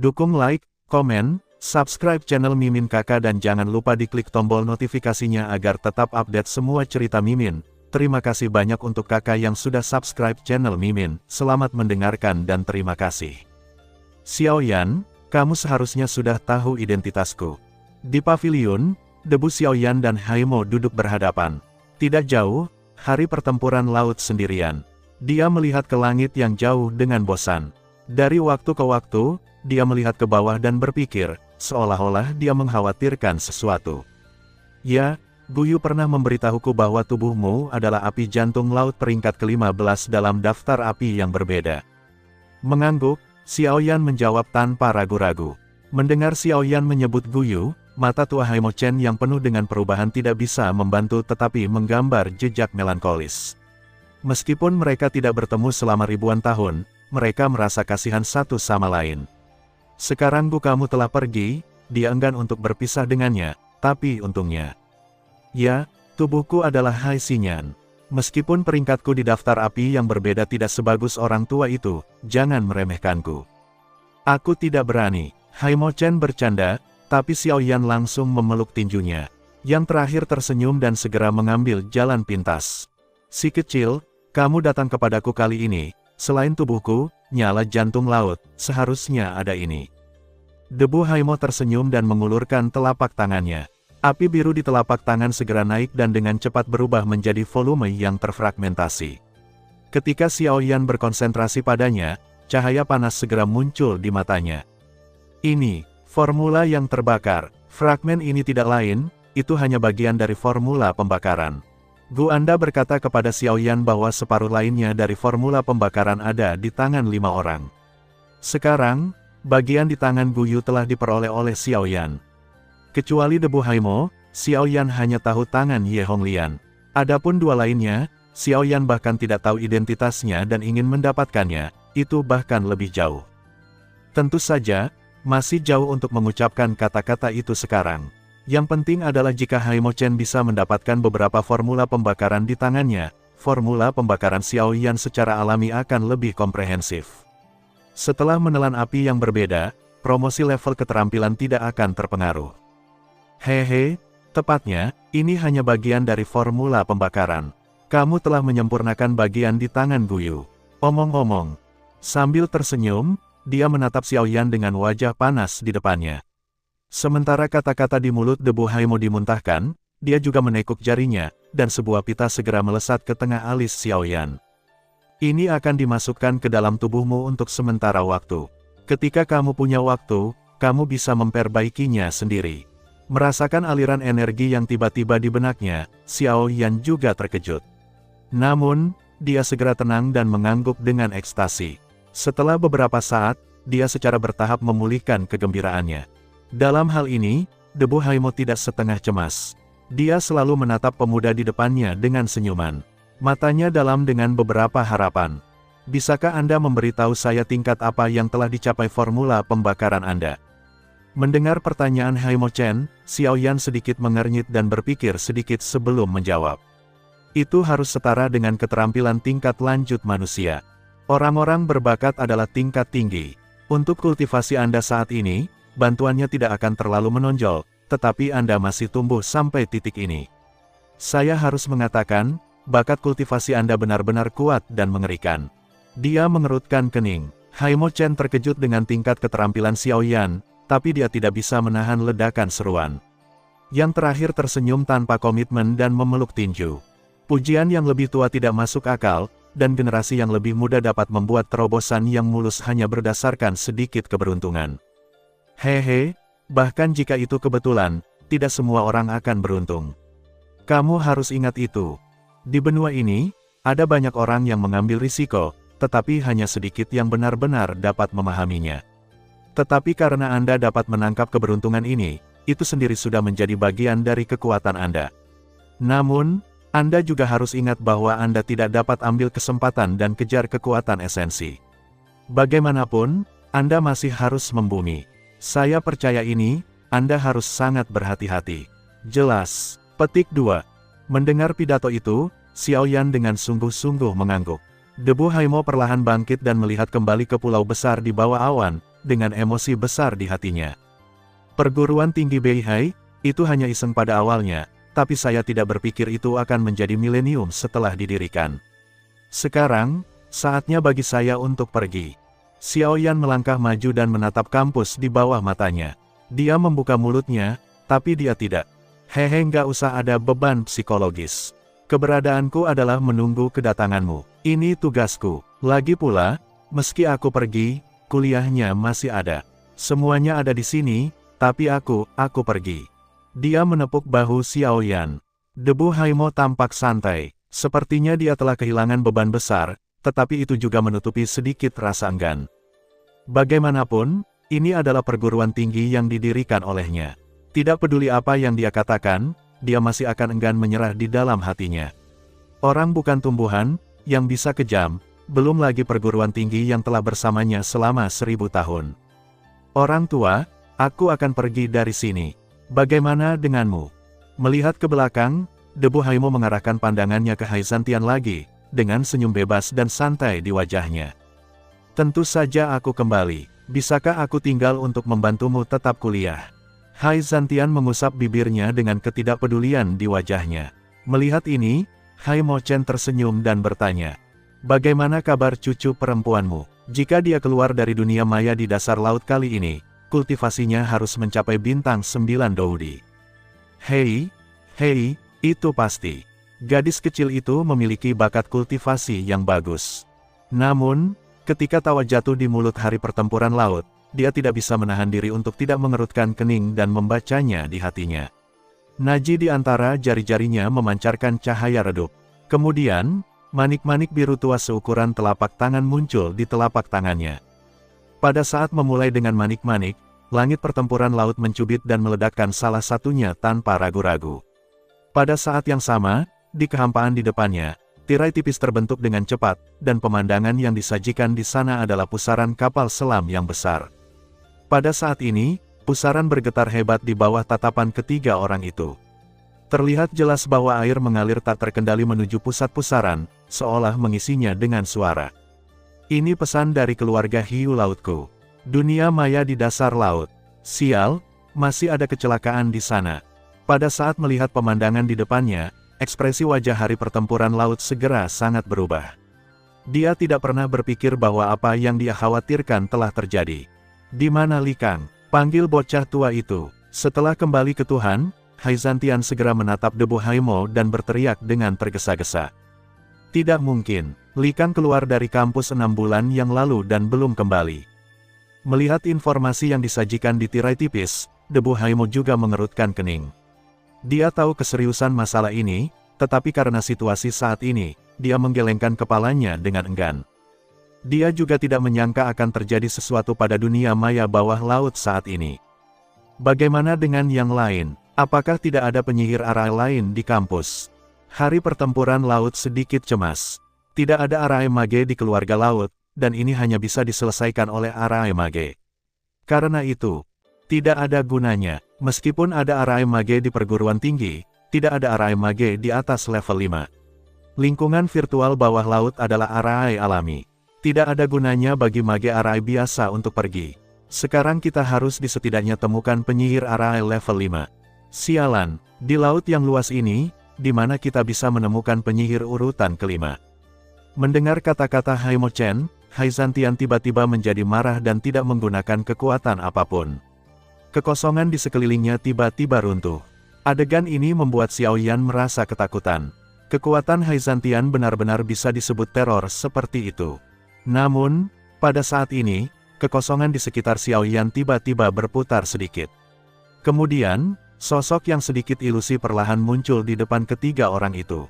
Dukung like, komen, subscribe channel Mimin Kakak dan jangan lupa diklik tombol notifikasinya agar tetap update semua cerita Mimin. Terima kasih banyak untuk kakak yang sudah subscribe channel Mimin. Selamat mendengarkan dan terima kasih. Xiaoyan, kamu seharusnya sudah tahu identitasku. Di pavilion, Debu Xiaoyan dan Haimo duduk berhadapan. Tidak jauh, hari pertempuran laut sendirian. Dia melihat ke langit yang jauh dengan bosan. Dari waktu ke waktu, dia melihat ke bawah dan berpikir, seolah-olah dia mengkhawatirkan sesuatu. Ya, Guyu pernah memberitahuku bahwa tubuhmu adalah api jantung laut peringkat ke-15 dalam daftar api yang berbeda. Mengangguk, Xiaoyan menjawab tanpa ragu-ragu. Mendengar Xiaoyan menyebut Guyu, mata tua Haimo Chen yang penuh dengan perubahan tidak bisa membantu tetapi menggambar jejak melankolis. Meskipun mereka tidak bertemu selama ribuan tahun, mereka merasa kasihan satu sama lain. Sekarang kamu telah pergi, dia enggan untuk berpisah dengannya, tapi untungnya. Ya, tubuhku adalah Hai Xinyan. Meskipun peringkatku di daftar api yang berbeda tidak sebagus orang tua itu, jangan meremehkanku. Aku tidak berani, Haimo Chen bercanda, tapi Xiaoyan langsung memeluk tinjunya. Yang terakhir tersenyum dan segera mengambil jalan pintas. Si kecil, kamu datang kepadaku kali ini, selain tubuhku, nyala jantung laut, seharusnya ada ini. Debu Haimo tersenyum dan mengulurkan telapak tangannya. Api biru di telapak tangan segera naik dan dengan cepat berubah menjadi volume yang terfragmentasi. Ketika Xiaoyan berkonsentrasi padanya, cahaya panas segera muncul di matanya. Ini, formula yang terbakar. Fragmen ini tidak lain, itu hanya bagian dari formula pembakaran. Gu Anda berkata kepada Xiaoyan bahwa separuh lainnya dari formula pembakaran ada di tangan 5 orang. Sekarang, bagian di tangan Guyu telah diperoleh oleh Xiaoyan. Kecuali Debu Haimo, Xiaoyan hanya tahu tangan Ye Honglian. Adapun dua lainnya, Xiaoyan bahkan tidak tahu identitasnya dan ingin mendapatkannya, itu bahkan lebih jauh. Tentu saja, masih jauh untuk mengucapkan kata-kata itu sekarang. Yang penting adalah jika Haimo Chen bisa mendapatkan beberapa formula pembakaran di tangannya, formula pembakaran Xiaoyan secara alami akan lebih komprehensif. Setelah menelan api yang berbeda, promosi level keterampilan tidak akan terpengaruh. Hehe, tepatnya, ini hanya bagian dari formula pembakaran. Kamu telah menyempurnakan bagian di tangan Guyu. Omong-omong. Sambil tersenyum, dia menatap Xiaoyan dengan wajah panas di depannya. Sementara kata-kata di mulut Debu Haimo dimuntahkan, dia juga menekuk jarinya, dan sebuah pita segera melesat ke tengah alis Xiaoyan. Ini akan dimasukkan ke dalam tubuhmu untuk sementara waktu. Ketika kamu punya waktu, kamu bisa memperbaikinya sendiri. Merasakan aliran energi yang tiba-tiba di benaknya, Xiaoyan juga terkejut. Namun, dia segera tenang dan mengangguk dengan ekstasi. Setelah beberapa saat, dia secara bertahap memulihkan kegembiraannya. Dalam hal ini, Debu Haimo tidak setengah cemas. Dia selalu menatap pemuda di depannya dengan senyuman. Matanya dalam dengan beberapa harapan. Bisakah Anda memberitahu saya tingkat apa yang telah dicapai formula pembakaran Anda? Mendengar pertanyaan Haimo Chen, Xiaoyan sedikit mengernyit dan berpikir sedikit sebelum menjawab. Itu harus setara dengan keterampilan tingkat lanjut manusia. Orang-orang berbakat adalah tingkat tinggi. Untuk kultivasi Anda saat ini, bantuannya tidak akan terlalu menonjol, tetapi Anda masih tumbuh sampai titik ini. Saya harus mengatakan, bakat kultivasi Anda benar-benar kuat dan mengerikan. Dia mengerutkan kening. Haimo Chen terkejut dengan tingkat keterampilan Xiaoyan, tapi dia tidak bisa menahan ledakan seruan. Yang terakhir tersenyum tanpa komitmen dan memeluk tinju. Pujian yang lebih tua tidak masuk akal, dan generasi yang lebih muda dapat membuat terobosan yang mulus hanya berdasarkan sedikit keberuntungan. Hehe, bahkan jika itu kebetulan, tidak semua orang akan beruntung. Kamu harus ingat itu. Di benua ini, ada banyak orang yang mengambil risiko, tetapi hanya sedikit yang benar-benar dapat memahaminya. Tetapi karena Anda dapat menangkap keberuntungan ini, itu sendiri sudah menjadi bagian dari kekuatan Anda. Namun, Anda juga harus ingat bahwa Anda tidak dapat ambil kesempatan dan kejar kekuatan esensi. Bagaimanapun, Anda masih harus membumi. Saya percaya ini, Anda harus sangat berhati-hati. Jelas. Petik 2. Mendengar pidato itu, Xiaoyan dengan sungguh-sungguh mengangguk. Debu Haimo perlahan bangkit dan melihat kembali ke pulau besar di bawah awan, dengan emosi besar di hatinya. Perguruan tinggi Beihai, itu hanya iseng pada awalnya, tapi saya tidak berpikir itu akan menjadi milenium setelah didirikan. Sekarang, saatnya bagi saya untuk pergi. Xiaoyan melangkah maju dan menatap kampus di bawah matanya. Dia membuka mulutnya, tapi dia tidak. Hehe, nggak usah ada beban psikologis. Keberadaanku adalah menunggu kedatanganmu. Ini tugasku. Lagi pula, meski aku pergi, kuliahnya masih ada. Semuanya ada di sini, tapi aku pergi. Dia menepuk bahu Xiaoyan. Debu Haimo tampak santai. Sepertinya dia telah kehilangan beban besar, tetapi itu juga menutupi sedikit rasa enggan. Bagaimanapun, ini adalah perguruan tinggi yang didirikan olehnya. Tidak peduli apa yang dia katakan, dia masih akan enggan menyerah di dalam hatinya. Orang bukan tumbuhan, yang bisa kejam, belum lagi perguruan tinggi yang telah bersamanya selama 1000 tahun. Orang tua, aku akan pergi dari sini. Bagaimana denganmu? Melihat ke belakang, Debu Haimo mengarahkan pandangannya ke Hai Zantian lagi, dengan senyum bebas dan santai di wajahnya. Tentu saja aku kembali. Bisakah aku tinggal untuk membantumu tetap kuliah? Hai Zantian mengusap bibirnya dengan ketidakpedulian di wajahnya. Melihat ini, Hai Mo Chen tersenyum dan bertanya, bagaimana kabar cucu perempuanmu? Jika dia keluar dari dunia maya di dasar laut kali ini, kultivasinya harus mencapai bintang 9 Doudi. Hei, itu pasti. Gadis kecil itu memiliki bakat kultivasi yang bagus. Namun, ketika tawa jatuh di mulut hari pertempuran laut, dia tidak bisa menahan diri untuk tidak mengerutkan kening dan membacanya di hatinya. Naji di antara jari-jarinya memancarkan cahaya redup. Kemudian, manik-manik biru tua seukuran telapak tangan muncul di telapak tangannya. Pada saat memulai dengan manik-manik, langit pertempuran laut mencubit dan meledakkan salah satunya tanpa ragu-ragu. Pada saat yang sama, di kehampaan di depannya, tirai tipis terbentuk dengan cepat, dan pemandangan yang disajikan di sana adalah pusaran kapal selam yang besar. Pada saat ini, pusaran bergetar hebat di bawah tatapan ketiga orang itu. Terlihat jelas bahwa air mengalir tak terkendali menuju pusat pusaran, seolah mengisinya dengan suara. Ini pesan dari keluarga hiu lautku. Dunia maya di dasar laut. Sial, masih ada kecelakaan di sana. Pada saat melihat pemandangan di depannya, ekspresi wajah hari pertempuran laut segera sangat berubah. Dia tidak pernah berpikir bahwa apa yang dia khawatirkan telah terjadi. Di mana Li Kang? Panggil bocah tua itu. Setelah kembali ke Tuhan, Hai Zantian segera menatap Debu Haimo dan berteriak dengan tergesa-gesa. Tidak mungkin, Li Kang keluar dari kampus 6 bulan yang lalu dan belum kembali. Melihat informasi yang disajikan di tirai tipis, Debu Haimo juga mengerutkan kening. Dia tahu keseriusan masalah ini, tetapi karena situasi saat ini, dia menggelengkan kepalanya dengan enggan. Dia juga tidak menyangka akan terjadi sesuatu pada dunia maya bawah laut saat ini. Bagaimana dengan yang lain? Apakah tidak ada penyihir arai lain di kampus? Hari pertempuran laut sedikit cemas. Tidak ada arai mage di keluarga laut, dan ini hanya bisa diselesaikan oleh arai mage. Karena itu, tidak ada gunanya, meskipun ada arai mage di perguruan tinggi, tidak ada arai mage di atas level 5. Lingkungan virtual bawah laut adalah arai alami. Tidak ada gunanya bagi mage arai biasa untuk pergi. Sekarang kita harus setidaknya temukan penyihir arai level 5. Sialan, di laut yang luas ini, di mana kita bisa menemukan penyihir urutan kelima. Mendengar kata-kata Hai Mo Chen, Hai Zantian tiba-tiba menjadi marah dan tidak menggunakan kekuatan apapun. Kekosongan di sekelilingnya tiba-tiba runtuh. Adegan ini membuat Xiaoyan merasa ketakutan. Kekuatan Hai Zantian benar-benar bisa disebut teror seperti itu. Namun, pada saat ini, kekosongan di sekitar Xiaoyan tiba-tiba berputar sedikit. Kemudian, sosok yang sedikit ilusi perlahan muncul di depan ketiga orang itu.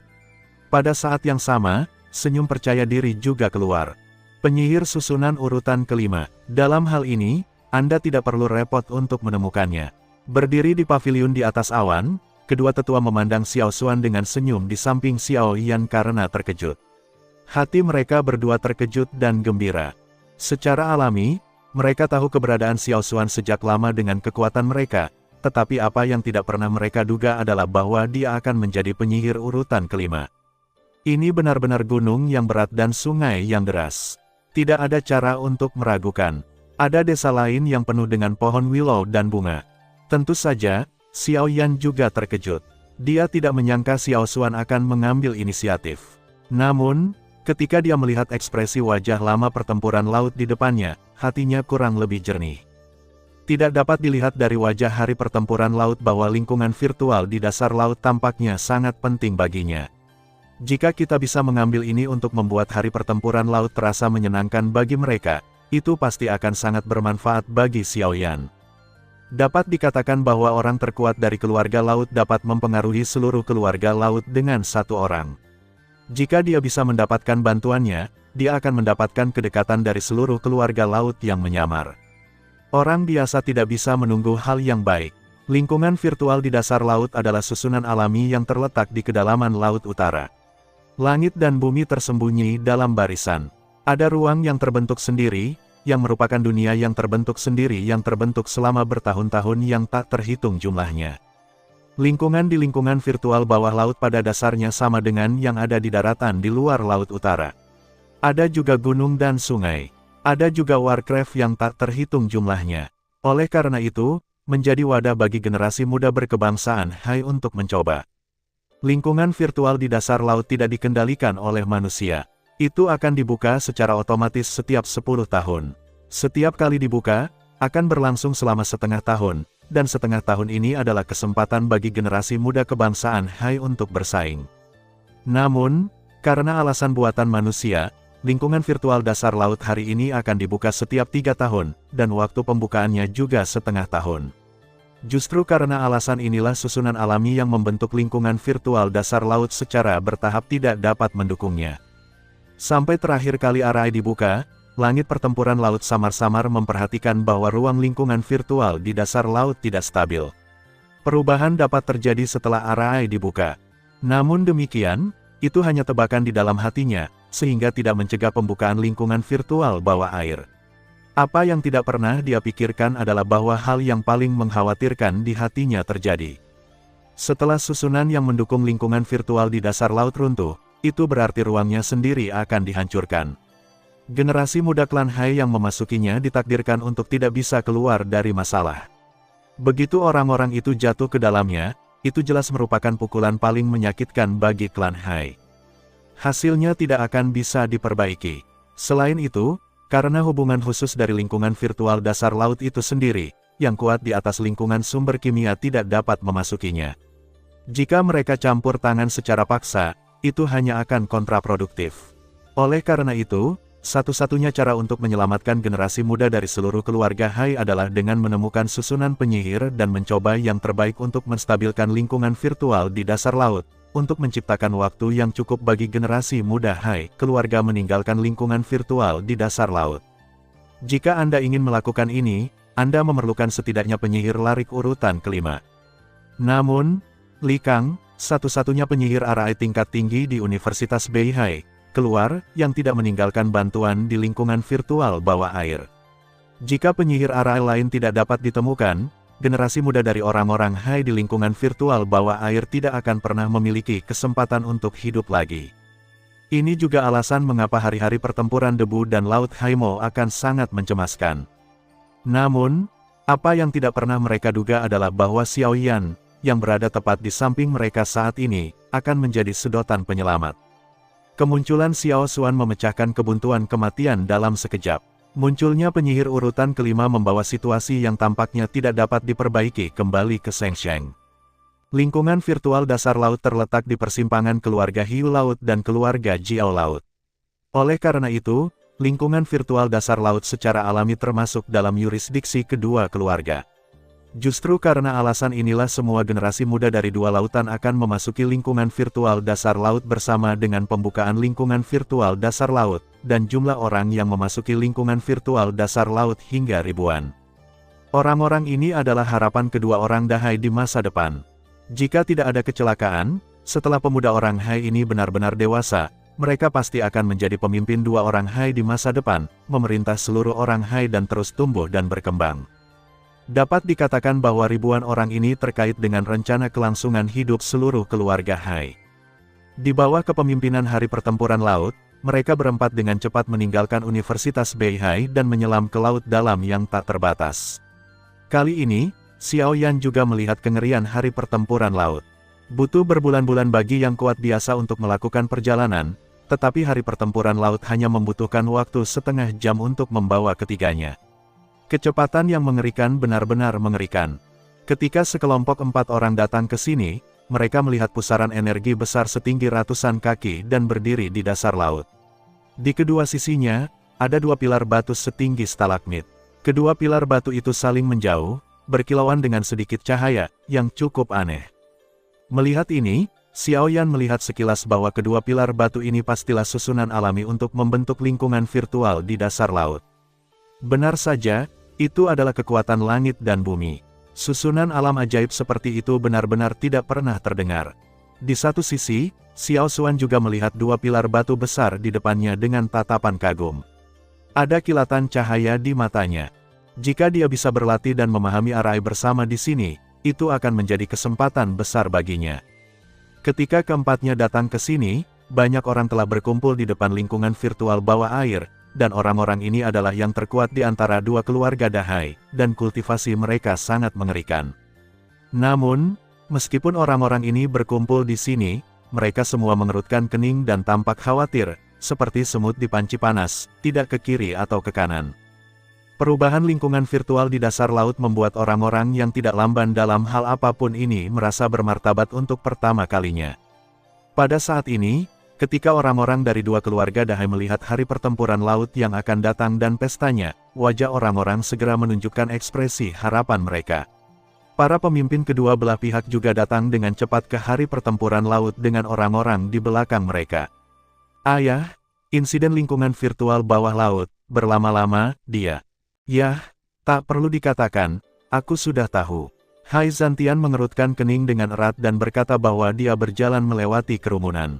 Pada saat yang sama, senyum percaya diri juga keluar. Penyihir susunan urutan kelima. Dalam hal ini, Anda tidak perlu repot untuk menemukannya. Berdiri di paviliun di atas awan, kedua tetua memandang Xiao Xuan dengan senyum di samping Xiao Yan karena terkejut. Hati mereka berdua terkejut dan gembira. Secara alami, mereka tahu keberadaan Xiao Xuan sejak lama dengan kekuatan mereka, tetapi apa yang tidak pernah mereka duga adalah bahwa dia akan menjadi penyihir urutan kelima. Ini benar-benar gunung yang berat dan sungai yang deras. Tidak ada cara untuk meragukan. Ada desa lain yang penuh dengan pohon willow dan bunga. Tentu saja, Xiao Yan juga terkejut. Dia tidak menyangka Xiao Xuan akan mengambil inisiatif. Namun, ketika dia melihat ekspresi wajah lama pertempuran laut di depannya, hatinya kurang lebih jernih. Tidak dapat dilihat dari wajah hari pertempuran laut bahwa lingkungan virtual di dasar laut tampaknya sangat penting baginya. Jika kita bisa mengambil ini untuk membuat hari pertempuran laut terasa menyenangkan bagi mereka, itu pasti akan sangat bermanfaat bagi Xiao Yan. Dapat dikatakan bahwa orang terkuat dari keluarga laut dapat mempengaruhi seluruh keluarga laut dengan satu orang. Jika dia bisa mendapatkan bantuannya, dia akan mendapatkan kedekatan dari seluruh keluarga laut yang menyamar. Orang biasa tidak bisa menunggu hal yang baik. Lingkungan virtual di dasar laut adalah susunan alami yang terletak di kedalaman laut utara. Langit dan bumi tersembunyi dalam barisan. Ada ruang yang terbentuk sendiri, yang merupakan dunia yang terbentuk sendiri yang terbentuk selama bertahun-tahun yang tak terhitung jumlahnya. Lingkungan di lingkungan virtual bawah laut pada dasarnya sama dengan yang ada di daratan di luar laut utara. Ada juga gunung dan sungai. Ada juga Warcraft yang tak terhitung jumlahnya. Oleh karena itu, menjadi wadah bagi generasi muda berkebangsaan Hai untuk mencoba. Lingkungan virtual di dasar laut tidak dikendalikan oleh manusia. Itu akan dibuka secara otomatis setiap 10 tahun. Setiap kali dibuka, akan berlangsung selama setengah tahun, dan setengah tahun ini adalah kesempatan bagi generasi muda kebangsaan Hai untuk bersaing. Namun, karena alasan buatan manusia, lingkungan virtual dasar laut hari ini akan dibuka setiap 3 tahun, dan waktu pembukaannya juga setengah tahun. Justru karena alasan inilah susunan alami yang membentuk lingkungan virtual dasar laut secara bertahap tidak dapat mendukungnya. Sampai terakhir kali Arai dibuka, langit pertempuran laut samar-samar memperhatikan bahwa ruang lingkungan virtual di dasar laut tidak stabil. Perubahan dapat terjadi setelah Arai dibuka. Namun demikian, itu hanya tebakan di dalam hatinya, sehingga tidak mencegah pembukaan lingkungan virtual bawah air. Apa yang tidak pernah dia pikirkan adalah bahwa hal yang paling mengkhawatirkan di hatinya terjadi. Setelah susunan yang mendukung lingkungan virtual di dasar laut runtuh, itu berarti ruangnya sendiri akan dihancurkan. Generasi muda klan Hai yang memasukinya ditakdirkan untuk tidak bisa keluar dari masalah. Begitu orang-orang itu jatuh ke dalamnya, itu jelas merupakan pukulan paling menyakitkan bagi klan Hai. Hasilnya tidak akan bisa diperbaiki. Selain itu, karena hubungan khusus dari lingkungan virtual dasar laut itu sendiri, yang kuat di atas lingkungan sumber kimia tidak dapat memasukinya. Jika mereka campur tangan secara paksa, itu hanya akan kontraproduktif. Oleh karena itu, satu-satunya cara untuk menyelamatkan generasi muda dari seluruh keluarga Hai adalah dengan menemukan susunan penyihir dan mencoba yang terbaik untuk menstabilkan lingkungan virtual di dasar laut, untuk menciptakan waktu yang cukup bagi generasi muda Hai, keluarga meninggalkan lingkungan virtual di dasar laut. Jika Anda ingin melakukan ini, Anda memerlukan setidaknya penyihir larik urutan kelima. Namun, Li Kang, satu-satunya penyihir Arai tingkat tinggi di Universitas Beihai, keluar, yang tidak meninggalkan bantuan di lingkungan virtual bawah air. Jika penyihir Arai lain tidak dapat ditemukan, generasi muda dari orang-orang Hai di lingkungan virtual bawah air tidak akan pernah memiliki kesempatan untuk hidup lagi. Ini juga alasan mengapa hari-hari pertempuran debu dan laut Haimo akan sangat mencemaskan. Namun, apa yang tidak pernah mereka duga adalah bahwa Xiao Yan, yang berada tepat di samping mereka saat ini, akan menjadi sedotan penyelamat. Kemunculan Xiao Xuan memecahkan kebuntuan kematian dalam sekejap. Munculnya penyihir urutan kelima membawa situasi yang tampaknya tidak dapat diperbaiki kembali ke Sheng Sheng. Lingkungan virtual dasar laut terletak di persimpangan keluarga Hiu Laut dan keluarga Jiao Laut. Oleh karena itu, lingkungan virtual dasar laut secara alami termasuk dalam yurisdiksi kedua keluarga. Justru karena alasan inilah semua generasi muda dari dua lautan akan memasuki lingkungan virtual dasar laut bersama dengan pembukaan lingkungan virtual dasar laut, dan jumlah orang yang memasuki lingkungan virtual dasar laut hingga ribuan. Orang-orang ini adalah harapan kedua orang Dahai di masa depan. Jika tidak ada kecelakaan, setelah pemuda orang Hai ini benar-benar dewasa, mereka pasti akan menjadi pemimpin dua orang Hai di masa depan, memerintah seluruh orang Hai dan terus tumbuh dan berkembang. Dapat dikatakan bahwa ribuan orang ini terkait dengan rencana kelangsungan hidup seluruh keluarga Hai. Di bawah kepemimpinan Hari Pertempuran Laut, mereka berempat dengan cepat meninggalkan Universitas Beihai dan menyelam ke laut dalam yang tak terbatas. Kali ini, Xiao Yan juga melihat kengerian hari pertempuran laut. Butuh berbulan-bulan bagi yang kuat biasa untuk melakukan perjalanan, tetapi hari pertempuran laut hanya membutuhkan waktu setengah jam untuk membawa ketiganya. Kecepatan yang mengerikan benar-benar mengerikan. Ketika sekelompok 4 orang datang ke sini, mereka melihat pusaran energi besar setinggi ratusan kaki dan berdiri di dasar laut. Di kedua sisinya, ada 2 pilar batu setinggi stalagmit. Kedua pilar batu itu saling menjauh, berkilauan dengan sedikit cahaya, yang cukup aneh. Melihat ini, Xiao Yan melihat sekilas bahwa kedua pilar batu ini pastilah susunan alami untuk membentuk lingkungan virtual di dasar laut. Benar saja, itu adalah kekuatan langit dan bumi. Susunan alam ajaib seperti itu benar-benar tidak pernah terdengar. Di satu sisi, Xiao Xuan juga melihat 2 pilar batu besar di depannya dengan tatapan kagum. Ada kilatan cahaya di matanya. Jika dia bisa berlatih dan memahami arah bersama di sini, itu akan menjadi kesempatan besar baginya. Ketika keempatnya datang ke sini, banyak orang telah berkumpul di depan lingkungan virtual bawah air, dan orang-orang ini adalah yang terkuat di antara 2 keluarga Dahai, dan kultivasi mereka sangat mengerikan. Namun, meskipun orang-orang ini berkumpul di sini, mereka semua mengerutkan kening dan tampak khawatir, seperti semut di panci panas, tidak ke kiri atau ke kanan. Perubahan lingkungan virtual di dasar laut membuat orang-orang yang tidak lamban dalam hal apapun ini merasa bermartabat untuk pertama kalinya. Pada saat ini, ketika orang-orang dari 2 keluarga Dahai melihat hari pertempuran laut yang akan datang dan pestanya, wajah orang-orang segera menunjukkan ekspresi harapan mereka. Para pemimpin kedua belah pihak juga datang dengan cepat ke hari pertempuran laut dengan orang-orang di belakang mereka. Ayah, insiden lingkungan virtual bawah laut, berlama-lama, dia. Yah, tak perlu dikatakan, aku sudah tahu. Hai Zantian mengerutkan kening dengan erat dan berkata bahwa dia berjalan melewati kerumunan.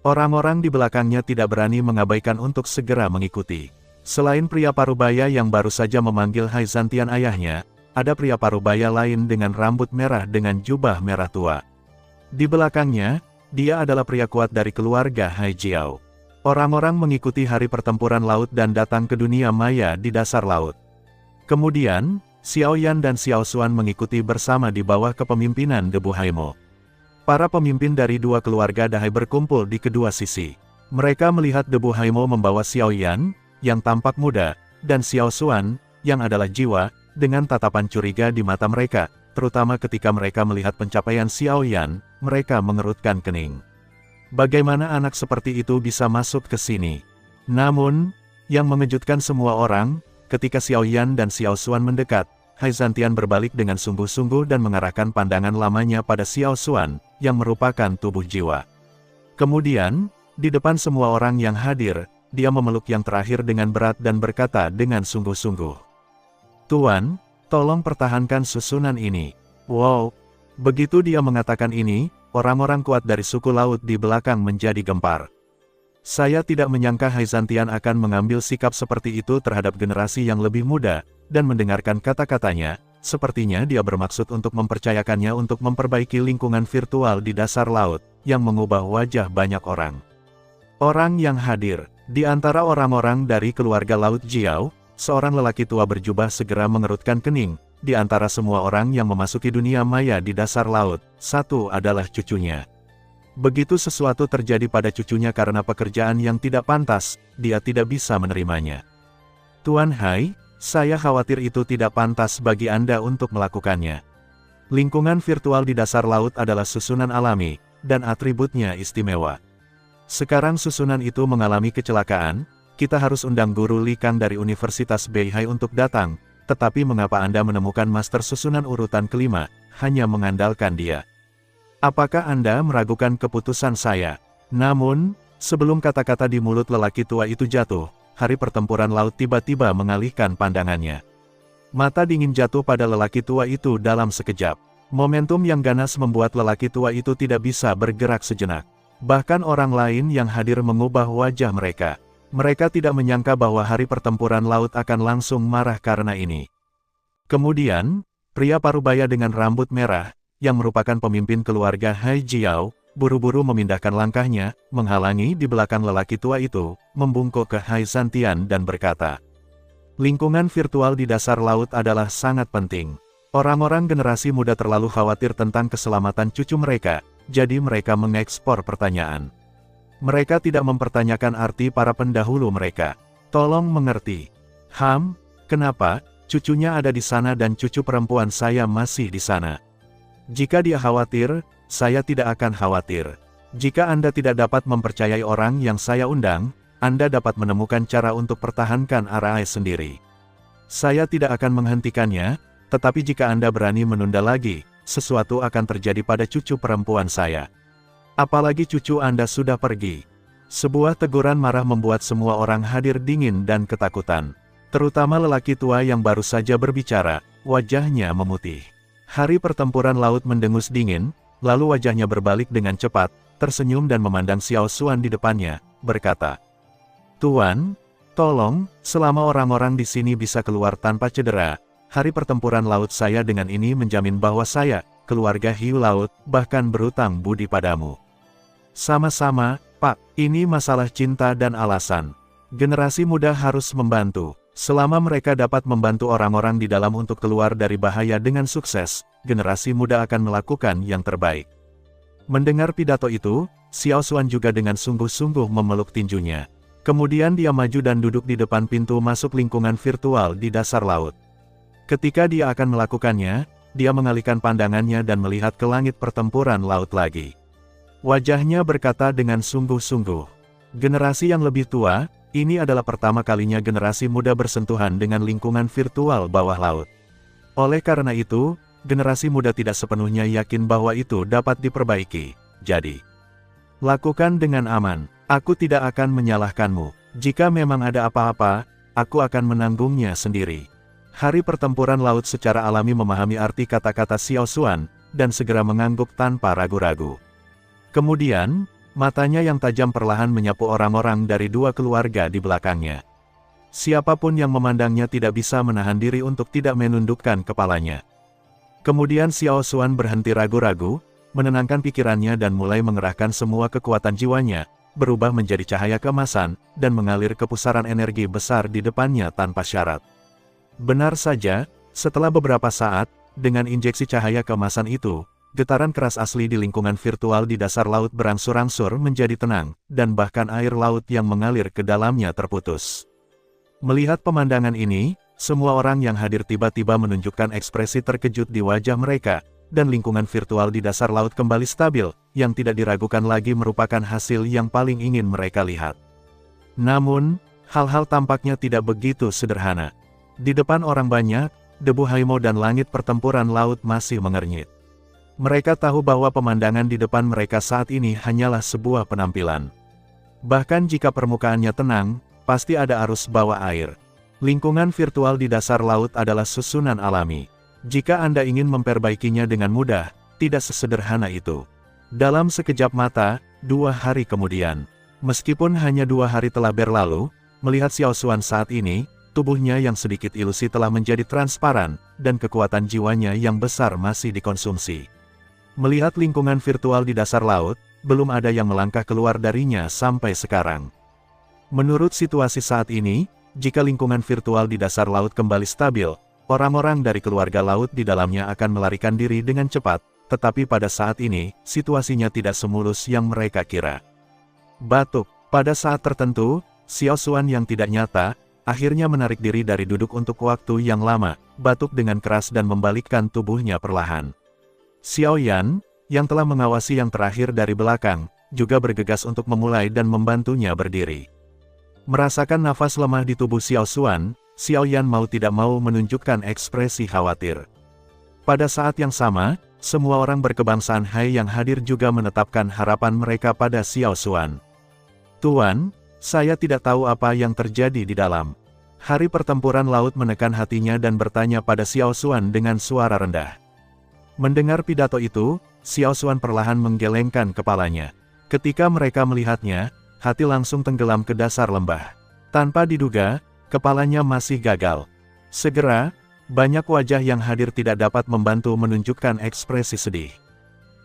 Orang-orang di belakangnya tidak berani mengabaikan untuk segera mengikuti. Selain pria parubaya yang baru saja memanggil Hai Zantian ayahnya, ada pria parubaya lain dengan rambut merah dengan jubah merah tua. Di belakangnya, dia adalah pria kuat dari keluarga Hai Jiao. Orang-orang mengikuti hari pertempuran laut dan datang ke dunia maya di dasar laut. Kemudian, Xiao Yan dan Xiao Xuan mengikuti bersama di bawah kepemimpinan Debu Haimo. Para pemimpin dari 2 keluarga Dahai berkumpul di kedua sisi. Mereka melihat Debu Haimo membawa Xiao Yan, yang tampak muda, dan Xiao Xuan, yang adalah jiwa, dengan tatapan curiga di mata mereka, terutama ketika mereka melihat pencapaian Xiao Yan, mereka mengerutkan kening. Bagaimana anak seperti itu bisa masuk ke sini? Namun, yang mengejutkan semua orang, ketika Xiao Yan dan Xiao Xuan mendekat, Hai Zantian berbalik dengan sungguh-sungguh dan mengarahkan pandangan lamanya pada Xiao Xuan, yang merupakan tubuh jiwa. Kemudian, di depan semua orang yang hadir, dia memeluk yang terakhir dengan berat dan berkata dengan sungguh-sungguh. Tuan, tolong pertahankan susunan ini. Wow! Begitu dia mengatakan ini, orang-orang kuat dari suku laut di belakang menjadi gempar. Saya tidak menyangka Hai Zantian akan mengambil sikap seperti itu terhadap generasi yang lebih muda, dan mendengarkan kata-katanya, sepertinya dia bermaksud untuk mempercayakannya untuk memperbaiki lingkungan virtual di dasar laut, yang mengubah wajah banyak orang. Orang yang hadir, di antara orang-orang dari keluarga Laut Jiao, seorang lelaki tua berjubah segera mengerutkan kening. Di antara semua orang yang memasuki dunia maya di dasar laut, satu adalah cucunya. Begitu sesuatu terjadi pada cucunya karena pekerjaan yang tidak pantas, dia tidak bisa menerimanya. Tuan Hai, saya khawatir itu tidak pantas bagi Anda untuk melakukannya. Lingkungan virtual di dasar laut adalah susunan alami, dan atributnya istimewa. Sekarang susunan itu mengalami kecelakaan, kita harus undang guru Li Kang dari Universitas Beihai untuk datang, tetapi mengapa Anda menemukan master susunan urutan kelima, hanya mengandalkan dia? Apakah Anda meragukan keputusan saya? Namun, sebelum kata-kata di mulut lelaki tua itu jatuh, hari pertempuran laut tiba-tiba mengalihkan pandangannya. Mata dingin jatuh pada lelaki tua itu dalam sekejap. Momentum yang ganas membuat lelaki tua itu tidak bisa bergerak sejenak. Bahkan orang lain yang hadir mengubah wajah mereka. Mereka tidak menyangka bahwa hari pertempuran laut akan langsung marah karena ini. Kemudian, pria parubaya dengan rambut merah, yang merupakan pemimpin keluarga Hai Jiao, buru-buru memindahkan langkahnya, menghalangi di belakang lelaki tua itu, membungkuk ke Hai Santian dan berkata, "Lingkungan virtual di dasar laut adalah sangat penting. Orang-orang generasi muda terlalu khawatir tentang keselamatan cucu mereka, jadi mereka mengekspor pertanyaan. Mereka tidak mempertanyakan arti para pendahulu mereka. Tolong mengerti." Kenapa? Cucunya ada di sana dan cucu perempuan saya masih di sana. Jika dia khawatir, saya tidak akan khawatir. Jika Anda tidak dapat mempercayai orang yang saya undang, Anda dapat menemukan cara untuk pertahankan Arai sendiri. Saya tidak akan menghentikannya, tetapi jika Anda berani menunda lagi, sesuatu akan terjadi pada cucu perempuan saya. Apalagi cucu Anda sudah pergi. Sebuah teguran marah membuat semua orang hadir dingin dan ketakutan. Terutama lelaki tua yang baru saja berbicara, wajahnya memutih. Hari pertempuran laut mendengus dingin, lalu wajahnya berbalik dengan cepat, tersenyum dan memandang Xiao Xuan di depannya, berkata, "Tuan, tolong, selama orang-orang di sini bisa keluar tanpa cedera, hari pertempuran laut saya dengan ini menjamin bahwa saya, keluarga Hiu Laut, bahkan berutang budi padamu." "Sama-sama, Pak, ini masalah cinta dan alasan. Generasi muda harus membantu. Selama mereka dapat membantu orang-orang di dalam untuk keluar dari bahaya dengan sukses, generasi muda akan melakukan yang terbaik." Mendengar pidato itu, Xiao Xuan juga dengan sungguh-sungguh memeluk tinjunya. Kemudian dia maju dan duduk di depan pintu masuk lingkungan virtual di dasar laut. Ketika dia akan melakukannya, dia mengalihkan pandangannya dan melihat ke langit pertempuran laut lagi. Wajahnya berkata dengan sungguh-sungguh, "Generasi yang lebih tua, ini adalah pertama kalinya generasi muda bersentuhan dengan lingkungan virtual bawah laut. Oleh karena itu, generasi muda tidak sepenuhnya yakin bahwa itu dapat diperbaiki. Jadi, lakukan dengan aman. Aku tidak akan menyalahkanmu. Jika memang ada apa-apa, aku akan menanggungnya sendiri." Hari pertempuran laut secara alami memahami arti kata-kata Xiao Xuan, dan segera mengangguk tanpa ragu-ragu. Kemudian, matanya yang tajam perlahan menyapu orang-orang dari dua keluarga di belakangnya. Siapapun yang memandangnya tidak bisa menahan diri untuk tidak menundukkan kepalanya. Kemudian Xiao Xuan berhenti ragu-ragu, menenangkan pikirannya dan mulai mengerahkan semua kekuatan jiwanya, berubah menjadi cahaya keemasan, dan mengalir ke pusaran energi besar di depannya tanpa syarat. Benar saja, setelah beberapa saat, dengan injeksi cahaya keemasan itu, getaran keras asli di lingkungan virtual di dasar laut berangsur-angsur menjadi tenang, dan bahkan air laut yang mengalir ke dalamnya terputus. Melihat pemandangan ini, semua orang yang hadir tiba-tiba menunjukkan ekspresi terkejut di wajah mereka, dan lingkungan virtual di dasar laut kembali stabil, yang tidak diragukan lagi merupakan hasil yang paling ingin mereka lihat. Namun, hal-hal tampaknya tidak begitu sederhana. Di depan orang banyak, debu harimau dan langit pertempuran laut masih mengernyit. Mereka tahu bahwa pemandangan di depan mereka saat ini hanyalah sebuah penampilan. Bahkan jika permukaannya tenang, pasti ada arus bawah air. Lingkungan virtual di dasar laut adalah susunan alami. Jika Anda ingin memperbaikinya dengan mudah, tidak sesederhana itu. Dalam sekejap mata, 2 hari kemudian, meskipun hanya 2 hari telah berlalu, melihat Xiao Xuan saat ini, tubuhnya yang sedikit ilusi telah menjadi transparan, dan kekuatan jiwanya yang besar masih dikonsumsi. Melihat lingkungan virtual di dasar laut, belum ada yang melangkah keluar darinya sampai sekarang. Menurut situasi saat ini, jika lingkungan virtual di dasar laut kembali stabil, orang-orang dari keluarga laut di dalamnya akan melarikan diri dengan cepat, tetapi pada saat ini, situasinya tidak semulus yang mereka kira. Batuk. Pada saat tertentu, Xiao Xuan yang tidak nyata, akhirnya menarik diri dari duduk untuk waktu yang lama, batuk dengan keras dan membalikkan tubuhnya perlahan. Xiao Yan, yang telah mengawasi yang terakhir dari belakang, juga bergegas untuk memulai dan membantunya berdiri. Merasakan nafas lemah di tubuh Xiao Xuan, Xiao Yan mau tidak mau menunjukkan ekspresi khawatir. Pada saat yang sama, semua orang berkebangsaan Hai yang hadir juga menetapkan harapan mereka pada Xiao Xuan. "Tuan, saya tidak tahu apa yang terjadi di dalam." Hari pertempuran laut menekan hatinya dan bertanya pada Xiao Xuan dengan suara rendah. Mendengar pidato itu, Xiao Xuan perlahan menggelengkan kepalanya. Ketika mereka melihatnya, hati langsung tenggelam ke dasar lembah. Tanpa diduga, kepalanya masih gagal. Segera, banyak wajah yang hadir tidak dapat membantu menunjukkan ekspresi sedih.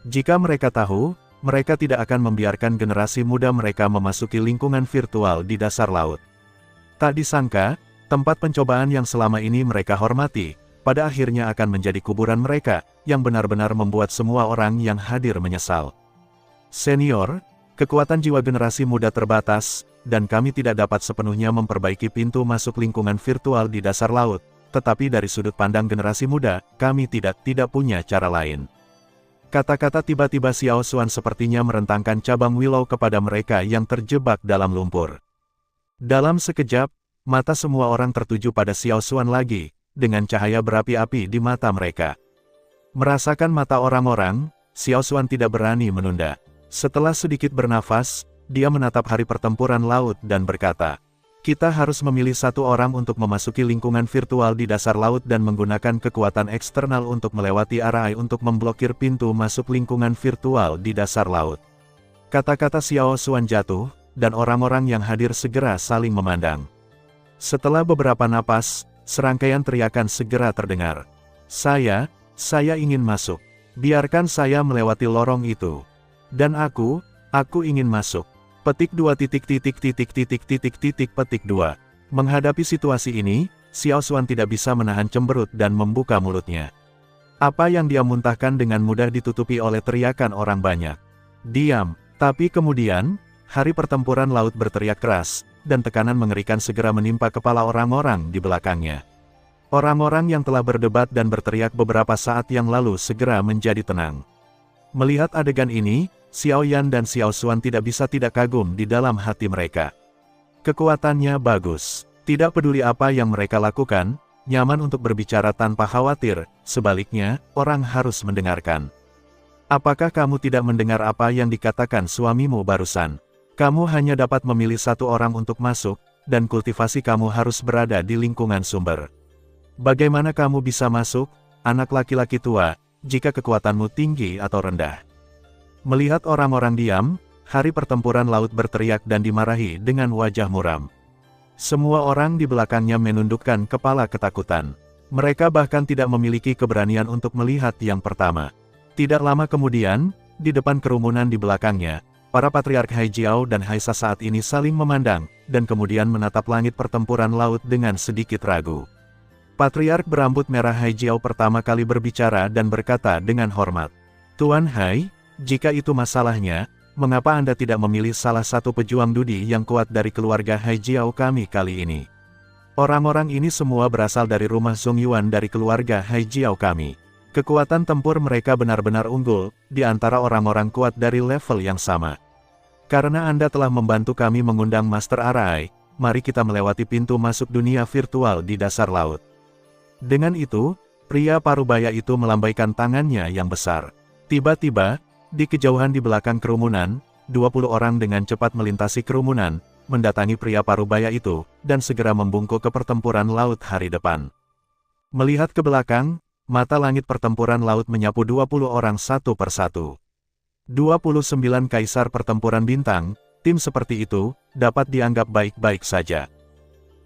Jika mereka tahu, mereka tidak akan membiarkan generasi muda mereka memasuki lingkungan virtual di dasar laut. Tak disangka, tempat pencobaan yang selama ini mereka hormati, pada akhirnya akan menjadi kuburan mereka, yang benar-benar membuat semua orang yang hadir menyesal. Senior, kekuatan jiwa generasi muda terbatas, dan kami tidak dapat sepenuhnya memperbaiki pintu masuk lingkungan virtual di dasar laut, tetapi dari sudut pandang generasi muda, kami tidak punya cara lain. Kata-kata tiba-tiba Xiao Xuan sepertinya merentangkan cabang willow kepada mereka yang terjebak dalam lumpur. Dalam sekejap, mata semua orang tertuju pada Xiao Xuan lagi, dengan cahaya berapi-api di mata mereka. Merasakan mata orang-orang, Xiao Xuan tidak berani menunda. Setelah sedikit bernafas, dia menatap hari pertempuran laut dan berkata, "Kita harus memilih satu orang untuk memasuki lingkungan virtual di dasar laut dan menggunakan kekuatan eksternal untuk melewati area untuk memblokir pintu masuk lingkungan virtual di dasar laut." Kata-kata Xiao Xuan jatuh, dan orang-orang yang hadir segera saling memandang. Setelah beberapa napas, serangkaian teriakan segera terdengar. Saya ingin masuk. Biarkan saya melewati lorong itu. Dan aku ingin masuk. Petik 2 petik 2. Menghadapi situasi ini, Xiao Xuan tidak bisa menahan cemberut dan membuka mulutnya. Apa yang dia muntahkan dengan mudah ditutupi oleh teriakan orang banyak. Diam. Tapi kemudian, hari pertempuran laut berteriak keras, dan tekanan mengerikan segera menimpa kepala orang-orang di belakangnya. Orang-orang yang telah berdebat dan berteriak beberapa saat yang lalu segera menjadi tenang. Melihat adegan ini, Xiao Yan dan Xiao Xuan tidak bisa tidak kagum di dalam hati mereka. Kekuatannya bagus. Tidak peduli apa yang mereka lakukan, nyaman untuk berbicara tanpa khawatir, sebaliknya, orang harus mendengarkan. Apakah kamu tidak mendengar apa yang dikatakan suamimu barusan? Kamu hanya dapat memilih satu orang untuk masuk, dan kultivasi kamu harus berada di lingkungan sumber. Bagaimana kamu bisa masuk, anak laki-laki tua, jika kekuatanmu tinggi atau rendah? Melihat orang-orang diam, hari pertempuran laut berteriak dan dimarahi dengan wajah muram. Semua orang di belakangnya menundukkan kepala ketakutan. Mereka bahkan tidak memiliki keberanian untuk melihat yang pertama. Tidak lama kemudian, di depan kerumunan di belakangnya, para patriark Haijiao dan Haisa saat ini saling memandang, dan kemudian menatap langit pertempuran laut dengan sedikit ragu. Patriark berambut merah Haijiao pertama kali berbicara dan berkata dengan hormat, "Tuan Hai, jika itu masalahnya, mengapa Anda tidak memilih salah satu pejuang Dudi yang kuat dari keluarga Haijiao kami kali ini? Orang-orang ini semua berasal dari rumah Zongyuan dari keluarga Haijiao kami. Kekuatan tempur mereka benar-benar unggul, di antara orang-orang kuat dari level yang sama. Karena Anda telah membantu kami mengundang Master Arai, mari kita melewati pintu masuk dunia virtual di dasar laut." Dengan itu, pria parubaya itu melambaikan tangannya yang besar. Tiba-tiba, di kejauhan di belakang kerumunan, 20 orang dengan cepat melintasi kerumunan, mendatangi pria parubaya itu, dan segera membungkuk ke pertempuran laut hari depan. Melihat ke belakang, mata langit pertempuran laut menyapu 20 orang satu persatu. 29 kaisar pertempuran bintang, tim seperti itu, dapat dianggap baik-baik saja.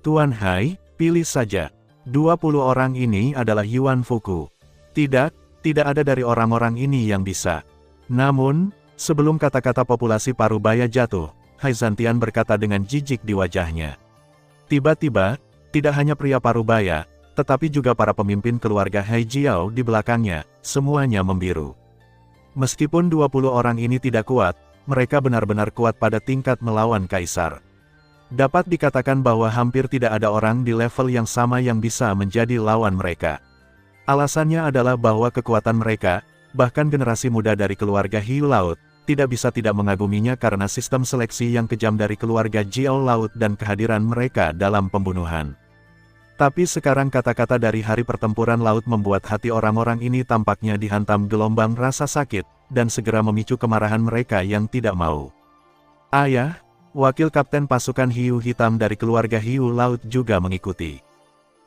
Tuan Hai, pilih saja. 20 orang ini adalah Yuan Fuku. Tidak ada dari orang-orang ini yang bisa. Namun, sebelum kata-kata populasi parubaya jatuh, Hai Zantian berkata dengan jijik di wajahnya. Tiba-tiba, tidak hanya pria parubaya, tetapi juga para pemimpin keluarga Haijiao di belakangnya, semuanya membiru. Meskipun 20 orang ini tidak kuat, mereka benar-benar kuat pada tingkat melawan kaisar. Dapat dikatakan bahwa hampir tidak ada orang di level yang sama yang bisa menjadi lawan mereka. Alasannya adalah bahwa kekuatan mereka, bahkan generasi muda dari keluarga Hiu Laut, tidak bisa tidak mengaguminya karena sistem seleksi yang kejam dari keluarga Jiao Laut dan kehadiran mereka dalam pembunuhan. Tapi sekarang kata-kata dari hari pertempuran laut membuat hati orang-orang ini tampaknya dihantam gelombang rasa sakit, dan segera memicu kemarahan mereka yang tidak mau. Ayah, wakil kapten pasukan Hiu Hitam dari keluarga Hiu Laut juga mengikuti.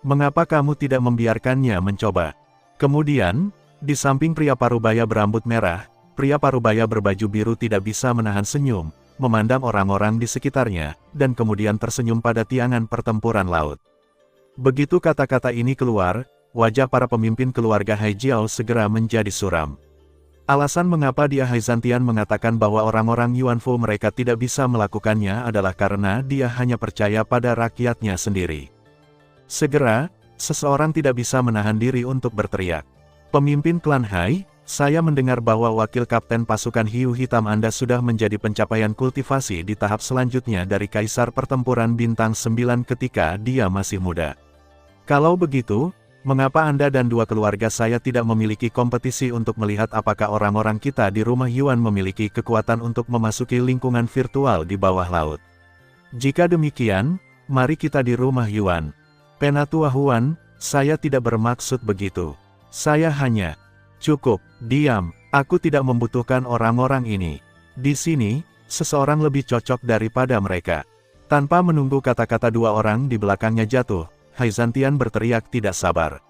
Mengapa kamu tidak membiarkannya mencoba? Kemudian, di samping pria parubaya berambut merah, pria parubaya berbaju biru tidak bisa menahan senyum, memandang orang-orang di sekitarnya, dan kemudian tersenyum pada tiangan pertempuran laut. Begitu kata-kata ini keluar, wajah para pemimpin keluarga Haijiao segera menjadi suram. Alasan mengapa dia Haizantian mengatakan bahwa orang-orang Yuanfu mereka tidak bisa melakukannya adalah karena dia hanya percaya pada rakyatnya sendiri. Segera, seseorang tidak bisa menahan diri untuk berteriak. Pemimpin klan Hai, saya mendengar bahwa wakil kapten pasukan hiu hitam Anda sudah menjadi pencapaian kultivasi di tahap selanjutnya dari Kaisar Pertempuran Bintang 9 ketika dia masih muda. Kalau begitu, mengapa Anda dan dua keluarga saya tidak memiliki kompetisi untuk melihat apakah orang-orang kita di rumah Yuan memiliki kekuatan untuk memasuki lingkungan virtual di bawah laut? Jika demikian, mari kita di rumah Yuan. Penatua Huan, saya tidak bermaksud begitu. Saya hanya... Cukup, diam, aku tidak membutuhkan orang-orang ini. Di sini, seseorang lebih cocok daripada mereka. Tanpa menunggu kata-kata dua orang di belakangnya jatuh, Haizantian berteriak tidak sabar.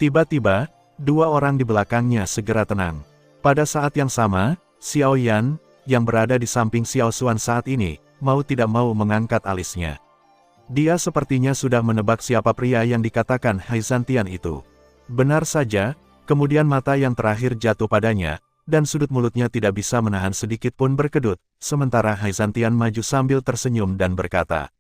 Tiba-tiba, dua orang di belakangnya segera tenang. Pada saat yang sama, Xiao Yan, yang berada di samping Xiao Xuan saat ini, mau tidak mau mengangkat alisnya. Dia sepertinya sudah menebak siapa pria yang dikatakan Haizantian itu. Benar saja, kemudian mata yang terakhir jatuh padanya, dan sudut mulutnya tidak bisa menahan sedikit pun berkedut, sementara Haizantian maju sambil tersenyum dan berkata,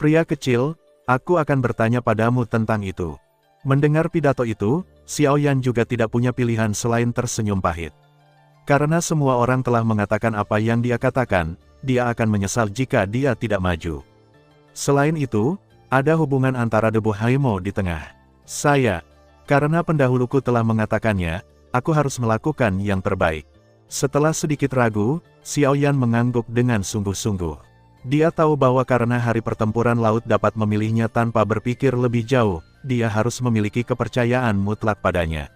"Pria kecil, aku akan bertanya padamu tentang itu." Mendengar pidato itu, Xiao Yan juga tidak punya pilihan selain tersenyum pahit. Karena semua orang telah mengatakan apa yang dia katakan, dia akan menyesal jika dia tidak maju. Selain itu, ada hubungan antara debu Haimo di tengah. Karena pendahuluku telah mengatakannya, aku harus melakukan yang terbaik. Setelah sedikit ragu, Xiao Yan mengangguk dengan sungguh-sungguh. Dia tahu bahwa karena hari pertempuran laut dapat memilihnya tanpa berpikir lebih jauh, dia harus memiliki kepercayaan mutlak padanya.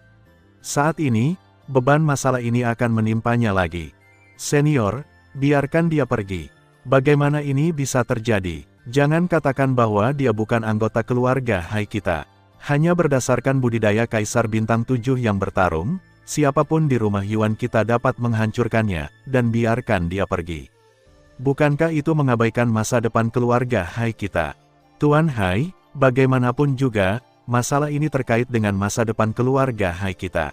Saat ini, beban masalah ini akan menimpanya lagi. Senior, biarkan dia pergi. Bagaimana ini bisa terjadi? Jangan katakan bahwa dia bukan anggota keluarga Hai kita. Hanya berdasarkan budidaya Kaisar Bintang 7 yang bertarung, siapapun di rumah Yuan kita dapat menghancurkannya, dan biarkan dia pergi. Bukankah itu mengabaikan masa depan keluarga Hai kita? Tuan Hai, bagaimanapun juga, masalah ini terkait dengan masa depan keluarga Hai kita.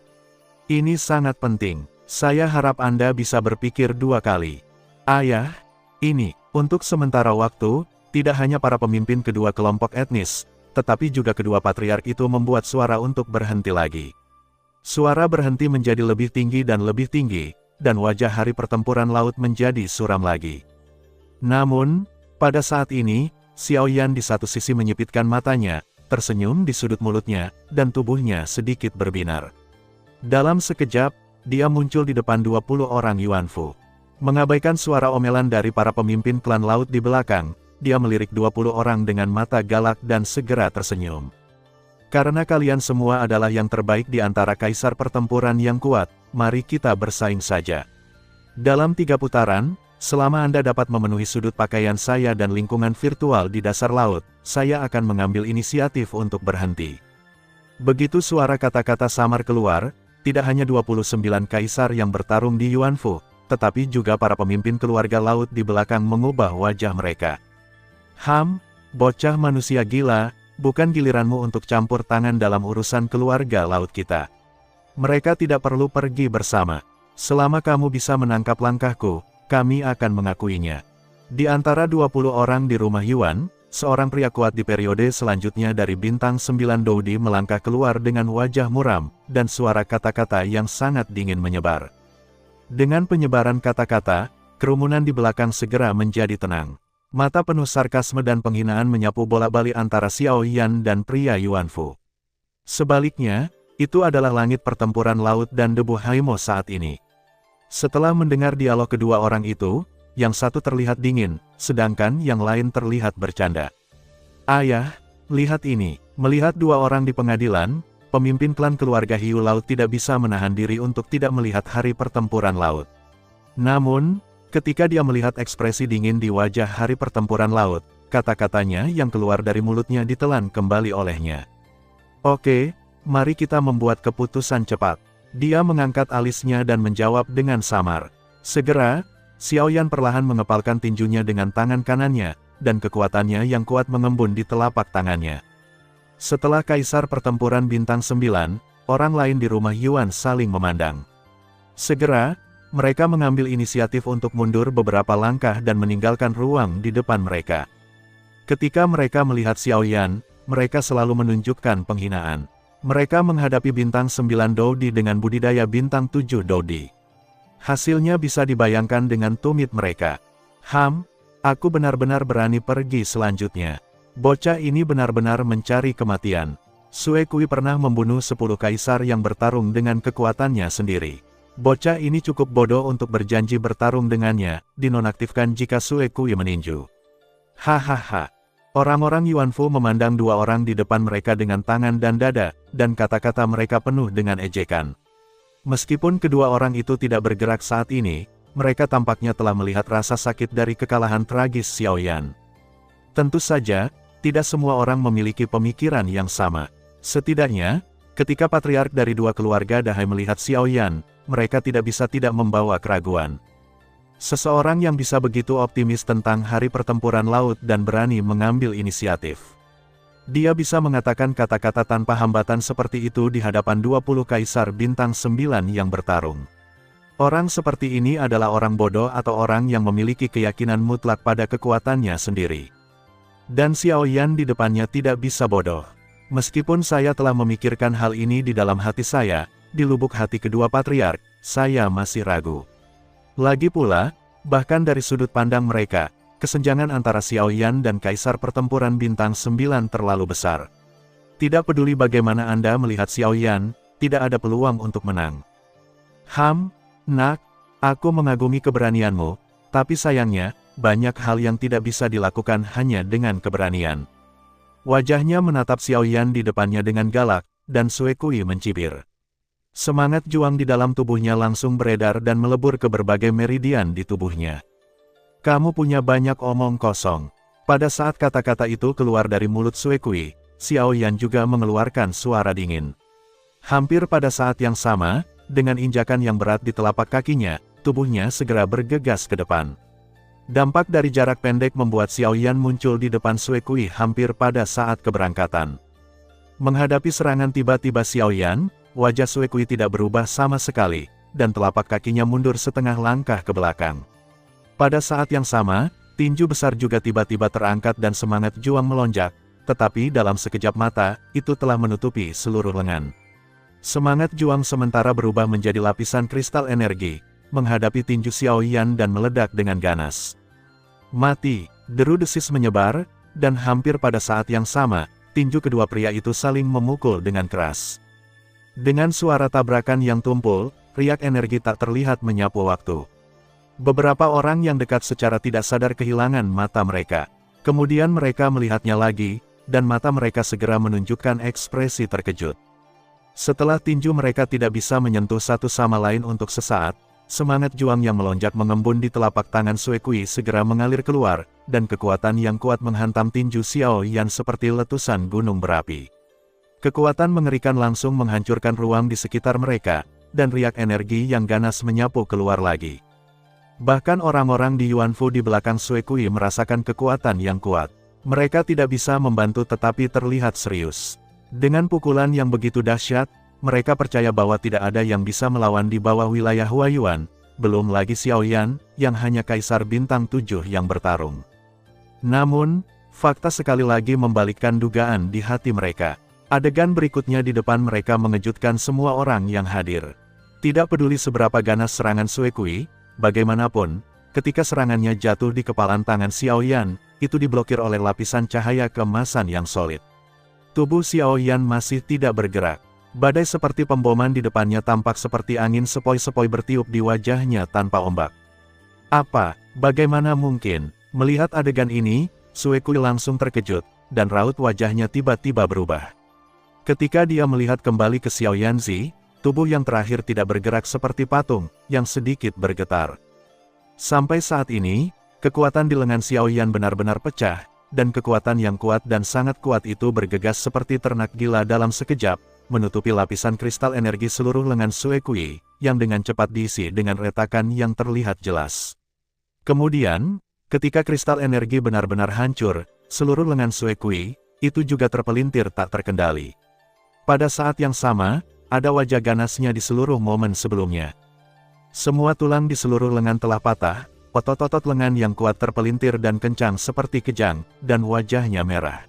Ini sangat penting. Saya harap Anda bisa berpikir dua kali. Ayah, ini, untuk sementara waktu, tidak hanya para pemimpin kedua kelompok etnis, tetapi juga kedua patriark itu membuat suara untuk berhenti lagi. Suara berhenti menjadi lebih tinggi, dan wajah hari pertempuran laut menjadi suram lagi. Namun, pada saat ini, Xiao Yan di satu sisi menyipitkan matanya, tersenyum di sudut mulutnya, dan tubuhnya sedikit berbinar. Dalam sekejap, dia muncul di depan 20 orang Yuanfu. Mengabaikan suara omelan dari para pemimpin klan laut di belakang, dia melirik 20 orang dengan mata galak dan segera tersenyum. Karena kalian semua adalah yang terbaik di antara kaisar pertempuran yang kuat, mari kita bersaing saja. Dalam 3 putaran, selama Anda dapat memenuhi sudut pakaian saya dan lingkungan virtual di dasar laut, saya akan mengambil inisiatif untuk berhenti. Begitu suara kata-kata samar keluar, tidak hanya 29 kaisar yang bertarung di Yuanfu, tetapi juga para pemimpin keluarga laut di belakang mengubah wajah mereka. Bocah manusia gila, bukan giliranmu untuk campur tangan dalam urusan keluarga laut kita. Mereka tidak perlu pergi bersama. Selama kamu bisa menangkap langkahku, kami akan mengakuinya. Di antara 20 orang di rumah Yuan, seorang pria kuat di periode selanjutnya dari Bintang 9 Doudi melangkah keluar dengan wajah muram, dan suara kata-kata yang sangat dingin menyebar. Dengan penyebaran kata-kata, kerumunan di belakang segera menjadi tenang. Mata penuh sarkasme dan penghinaan menyapu bola-balik antara Xiao Yan dan pria Yuanfu. Sebaliknya, itu adalah langit pertempuran laut dan debu Haimo saat ini. Setelah mendengar dialog kedua orang itu, yang satu terlihat dingin, sedangkan yang lain terlihat bercanda. Ayah, lihat ini. Melihat 2 orang di pengadilan, pemimpin klan keluarga hiu laut tidak bisa menahan diri untuk tidak melihat hari pertempuran laut. Namun, ketika dia melihat ekspresi dingin di wajah hari pertempuran laut, kata-katanya yang keluar dari mulutnya ditelan kembali olehnya. Oke, mari kita membuat keputusan cepat. Dia mengangkat alisnya dan menjawab dengan samar. Segera, Xiao Yan perlahan mengepalkan tinjunya dengan tangan kanannya, dan kekuatannya yang kuat mengembun di telapak tangannya. Setelah Kaisar Pertempuran Bintang 9, orang lain di rumah Yuan saling memandang. Segera, mereka mengambil inisiatif untuk mundur beberapa langkah dan meninggalkan ruang di depan mereka. Ketika mereka melihat Xiao Yan, mereka selalu menunjukkan penghinaan. Mereka menghadapi bintang 9 Dodi dengan budidaya bintang 7 Dodi. Hasilnya bisa dibayangkan dengan tumit mereka. Aku benar-benar berani pergi selanjutnya. Bocah ini benar-benar mencari kematian. Sue Kui pernah membunuh 10 kaisar yang bertarung dengan kekuatannya sendiri. Bocah ini cukup bodoh untuk berjanji bertarung dengannya, dinonaktifkan jika Sue Kui meninju. Hahaha. Orang-orang Yuanfu memandang dua orang di depan mereka dengan tangan dan dada, dan kata-kata mereka penuh dengan ejekan. Meskipun kedua orang itu tidak bergerak saat ini, mereka tampaknya telah melihat rasa sakit dari kekalahan tragis Xiao Yan. Tentu saja, tidak semua orang memiliki pemikiran yang sama. Setidaknya, ketika patriark dari dua keluarga Dahai melihat Xiao Yan, mereka tidak bisa tidak membawa keraguan. Seseorang yang bisa begitu optimis tentang hari pertempuran laut dan berani mengambil inisiatif. Dia bisa mengatakan kata-kata tanpa hambatan seperti itu di hadapan 20 kaisar bintang 9 yang bertarung. Orang seperti ini adalah orang bodoh atau orang yang memiliki keyakinan mutlak pada kekuatannya sendiri. Dan Xiao Yan di depannya tidak bisa bodoh. Meskipun saya telah memikirkan hal ini di dalam hati saya, di lubuk hati kedua patriark, saya masih ragu. Lagi pula, bahkan dari sudut pandang mereka, kesenjangan antara Xiao Yan dan Kaisar Pertempuran Bintang 9 terlalu besar. Tidak peduli bagaimana Anda melihat Xiao Yan, tidak ada peluang untuk menang. Nak, aku mengagumi keberanianmu, tapi sayangnya, banyak hal yang tidak bisa dilakukan hanya dengan keberanian. Wajahnya menatap Xiao Yan di depannya dengan galak, dan Sue Kui mencibir. Semangat juang di dalam tubuhnya langsung beredar dan melebur ke berbagai meridian di tubuhnya. Kamu punya banyak omong kosong. Pada saat kata-kata itu keluar dari mulut Sue Kui, Xiao Yan juga mengeluarkan suara dingin. Hampir pada saat yang sama, dengan injakan yang berat di telapak kakinya, tubuhnya segera bergegas ke depan. Dampak dari jarak pendek membuat Xiao Yan muncul di depan Sue Kui hampir pada saat keberangkatan. Menghadapi serangan tiba-tiba Xiao Yan, wajah Sue Kui tidak berubah sama sekali, dan telapak kakinya mundur setengah langkah ke belakang. Pada saat yang sama, tinju besar juga tiba-tiba terangkat dan semangat juang melonjak, tetapi dalam sekejap mata, itu telah menutupi seluruh lengan. Semangat juang sementara berubah menjadi lapisan kristal energi, menghadapi tinju Xiao Yan dan meledak dengan ganas. Mati, deru desis menyebar, dan hampir pada saat yang sama, tinju kedua pria itu saling memukul dengan keras. Dengan suara tabrakan yang tumpul, riak energi tak terlihat menyapu waktu. Beberapa orang yang dekat secara tidak sadar kehilangan mata mereka. Kemudian mereka melihatnya lagi, dan mata mereka segera menunjukkan ekspresi terkejut. Setelah tinju mereka tidak bisa menyentuh satu sama lain untuk sesaat, semangat juang yang melonjak mengembun di telapak tangan Sue Kui segera mengalir keluar, dan kekuatan yang kuat menghantam tinju Xiao Yan seperti letusan gunung berapi. Kekuatan mengerikan langsung menghancurkan ruang di sekitar mereka, dan riak energi yang ganas menyapu keluar lagi. Bahkan orang-orang di Yuanfu di belakang Sue Kui merasakan kekuatan yang kuat. Mereka tidak bisa membantu tetapi terlihat serius. Dengan pukulan yang begitu dahsyat, mereka percaya bahwa tidak ada yang bisa melawan di bawah wilayah Huayuan, belum lagi Xiao Yan, yang hanya Kaisar Bintang 7 yang bertarung. Namun, fakta sekali lagi membalikkan dugaan di hati mereka. Adegan berikutnya di depan mereka mengejutkan semua orang yang hadir. Tidak peduli seberapa ganas serangan Sue Kui, bagaimanapun, ketika serangannya jatuh di kepalan tangan Xiao Yan, itu diblokir oleh lapisan cahaya keemasan yang solid. Tubuh Xiao Yan masih tidak bergerak. Badai seperti pemboman di depannya tampak seperti angin sepoi-sepoi bertiup di wajahnya tanpa ombak. Bagaimana mungkin? Melihat adegan ini, Sue Kui langsung terkejut, dan raut wajahnya tiba-tiba berubah. Ketika dia melihat kembali ke Xiao Yanzi, tubuh yang terakhir tidak bergerak seperti patung, yang sedikit bergetar. Sampai saat ini, kekuatan di lengan Xiao Yan benar-benar pecah, dan kekuatan yang kuat dan sangat kuat itu bergegas seperti ternak gila dalam sekejap, menutupi lapisan kristal energi seluruh lengan Sue Kui, yang dengan cepat diisi dengan retakan yang terlihat jelas. Kemudian, ketika kristal energi benar-benar hancur, seluruh lengan Sue Kui, itu juga terpelintir tak terkendali. Pada saat yang sama, ada wajah ganasnya di seluruh momen sebelumnya. Semua tulang di seluruh lengan telah patah, otot-otot lengan yang kuat terpelintir dan kencang seperti kejang, dan wajahnya merah.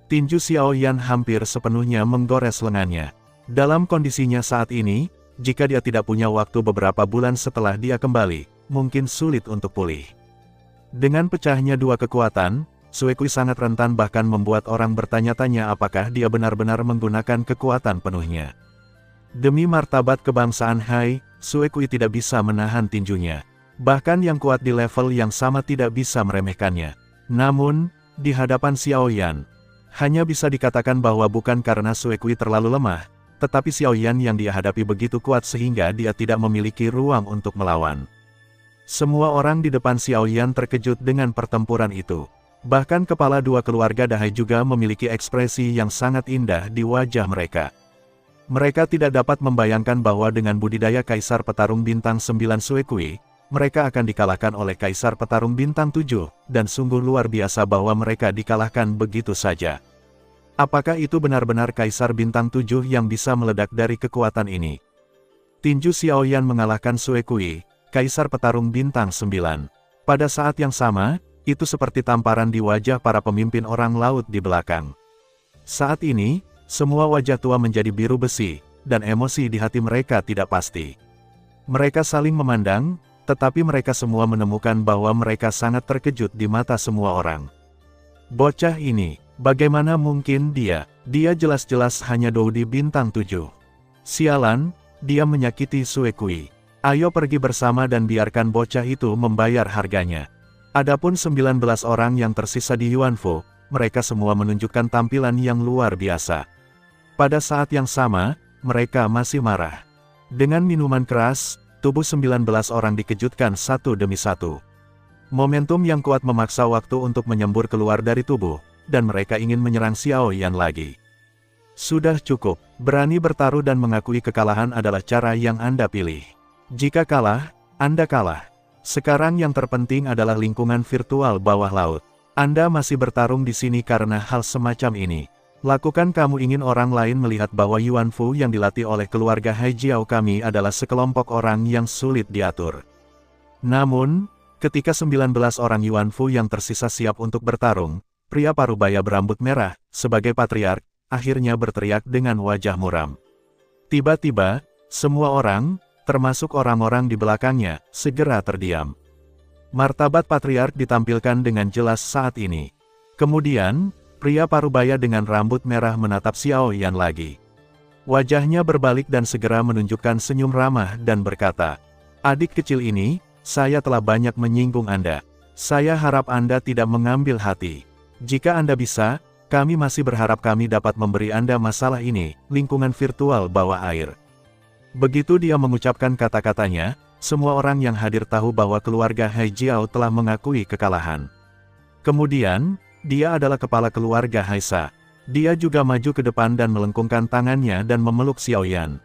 Tinju Xiaoyan hampir sepenuhnya menggores lengannya. Dalam kondisinya saat ini, jika dia tidak punya waktu beberapa bulan setelah dia kembali, mungkin sulit untuk pulih. Dengan pecahnya dua kekuatan, Sue Kui sangat rentan bahkan membuat orang bertanya-tanya apakah dia benar-benar menggunakan kekuatan penuhnya. Demi martabat kebangsaan Hai, Sue Kui tidak bisa menahan tinjunya. Bahkan yang kuat di level yang sama tidak bisa meremehkannya. Namun, di hadapan Xiaoyan, hanya bisa dikatakan bahwa bukan karena Sue Kui terlalu lemah, tetapi Xiaoyan yang dia hadapi begitu kuat sehingga dia tidak memiliki ruang untuk melawan. Semua orang di depan Xiaoyan terkejut dengan pertempuran itu. Bahkan kepala dua keluarga Dahai juga memiliki ekspresi yang sangat indah di wajah mereka. Mereka tidak dapat membayangkan bahwa dengan budidaya Kaisar Petarung Bintang 9 Sue Kui, mereka akan dikalahkan oleh Kaisar Petarung Bintang 7, dan sungguh luar biasa bahwa mereka dikalahkan begitu saja. Apakah itu benar-benar Kaisar Bintang 7 yang bisa meledak dari kekuatan ini? Tinju Xiaoyan mengalahkan Sue Kui, Kaisar Petarung Bintang 9. Pada saat yang sama, itu seperti tamparan di wajah para pemimpin orang laut di belakang. Saat ini, semua wajah tua menjadi biru besi, dan emosi di hati mereka tidak pasti. Mereka saling memandang, tetapi mereka semua menemukan bahwa mereka sangat terkejut di mata semua orang. Bocah ini, bagaimana mungkin dia jelas-jelas hanya Doudi Bintang 7. Sialan, dia menyakiti Sue Kui. Ayo pergi bersama dan biarkan bocah itu membayar harganya. Adapun 19 orang yang tersisa di Yuanfu, mereka semua menunjukkan tampilan yang luar biasa. Pada saat yang sama, mereka masih marah. Dengan minuman keras, tubuh 19 orang dikejutkan satu demi satu. Momentum yang kuat memaksa waktu untuk menyembur keluar dari tubuh, dan mereka ingin menyerang Xiaoyan lagi. Sudah cukup, berani bertaruh dan mengakui kekalahan adalah cara yang Anda pilih. Jika kalah, Anda kalah. Sekarang yang terpenting adalah lingkungan virtual bawah laut. Anda masih bertarung di sini karena hal semacam ini. Lakukan kamu ingin orang lain melihat bahwa Yuanfu yang dilatih oleh keluarga Hai Jiao kami adalah sekelompok orang yang sulit diatur. Namun, ketika 19 orang Yuanfu yang tersisa siap untuk bertarung, pria parubaya berambut merah, sebagai patriark, akhirnya berteriak dengan wajah muram. Tiba-tiba, semua orang, termasuk orang-orang di belakangnya, segera terdiam. Martabat patriark ditampilkan dengan jelas saat ini. Kemudian, pria parubaya dengan rambut merah menatap Xiaoyan lagi. Wajahnya berbalik dan segera menunjukkan senyum ramah dan berkata, "Adik kecil ini, saya telah banyak menyinggung Anda. Saya harap Anda tidak mengambil hati. Jika Anda bisa, kami masih berharap kami dapat memberi Anda masalah ini, lingkungan virtual bawah air." Begitu dia mengucapkan kata-katanya, semua orang yang hadir tahu bahwa keluarga Hai Jiao telah mengakui kekalahan. Kemudian, dia adalah kepala keluarga Haisa. Dia juga maju ke depan dan melengkungkan tangannya dan memeluk Xiaoyan.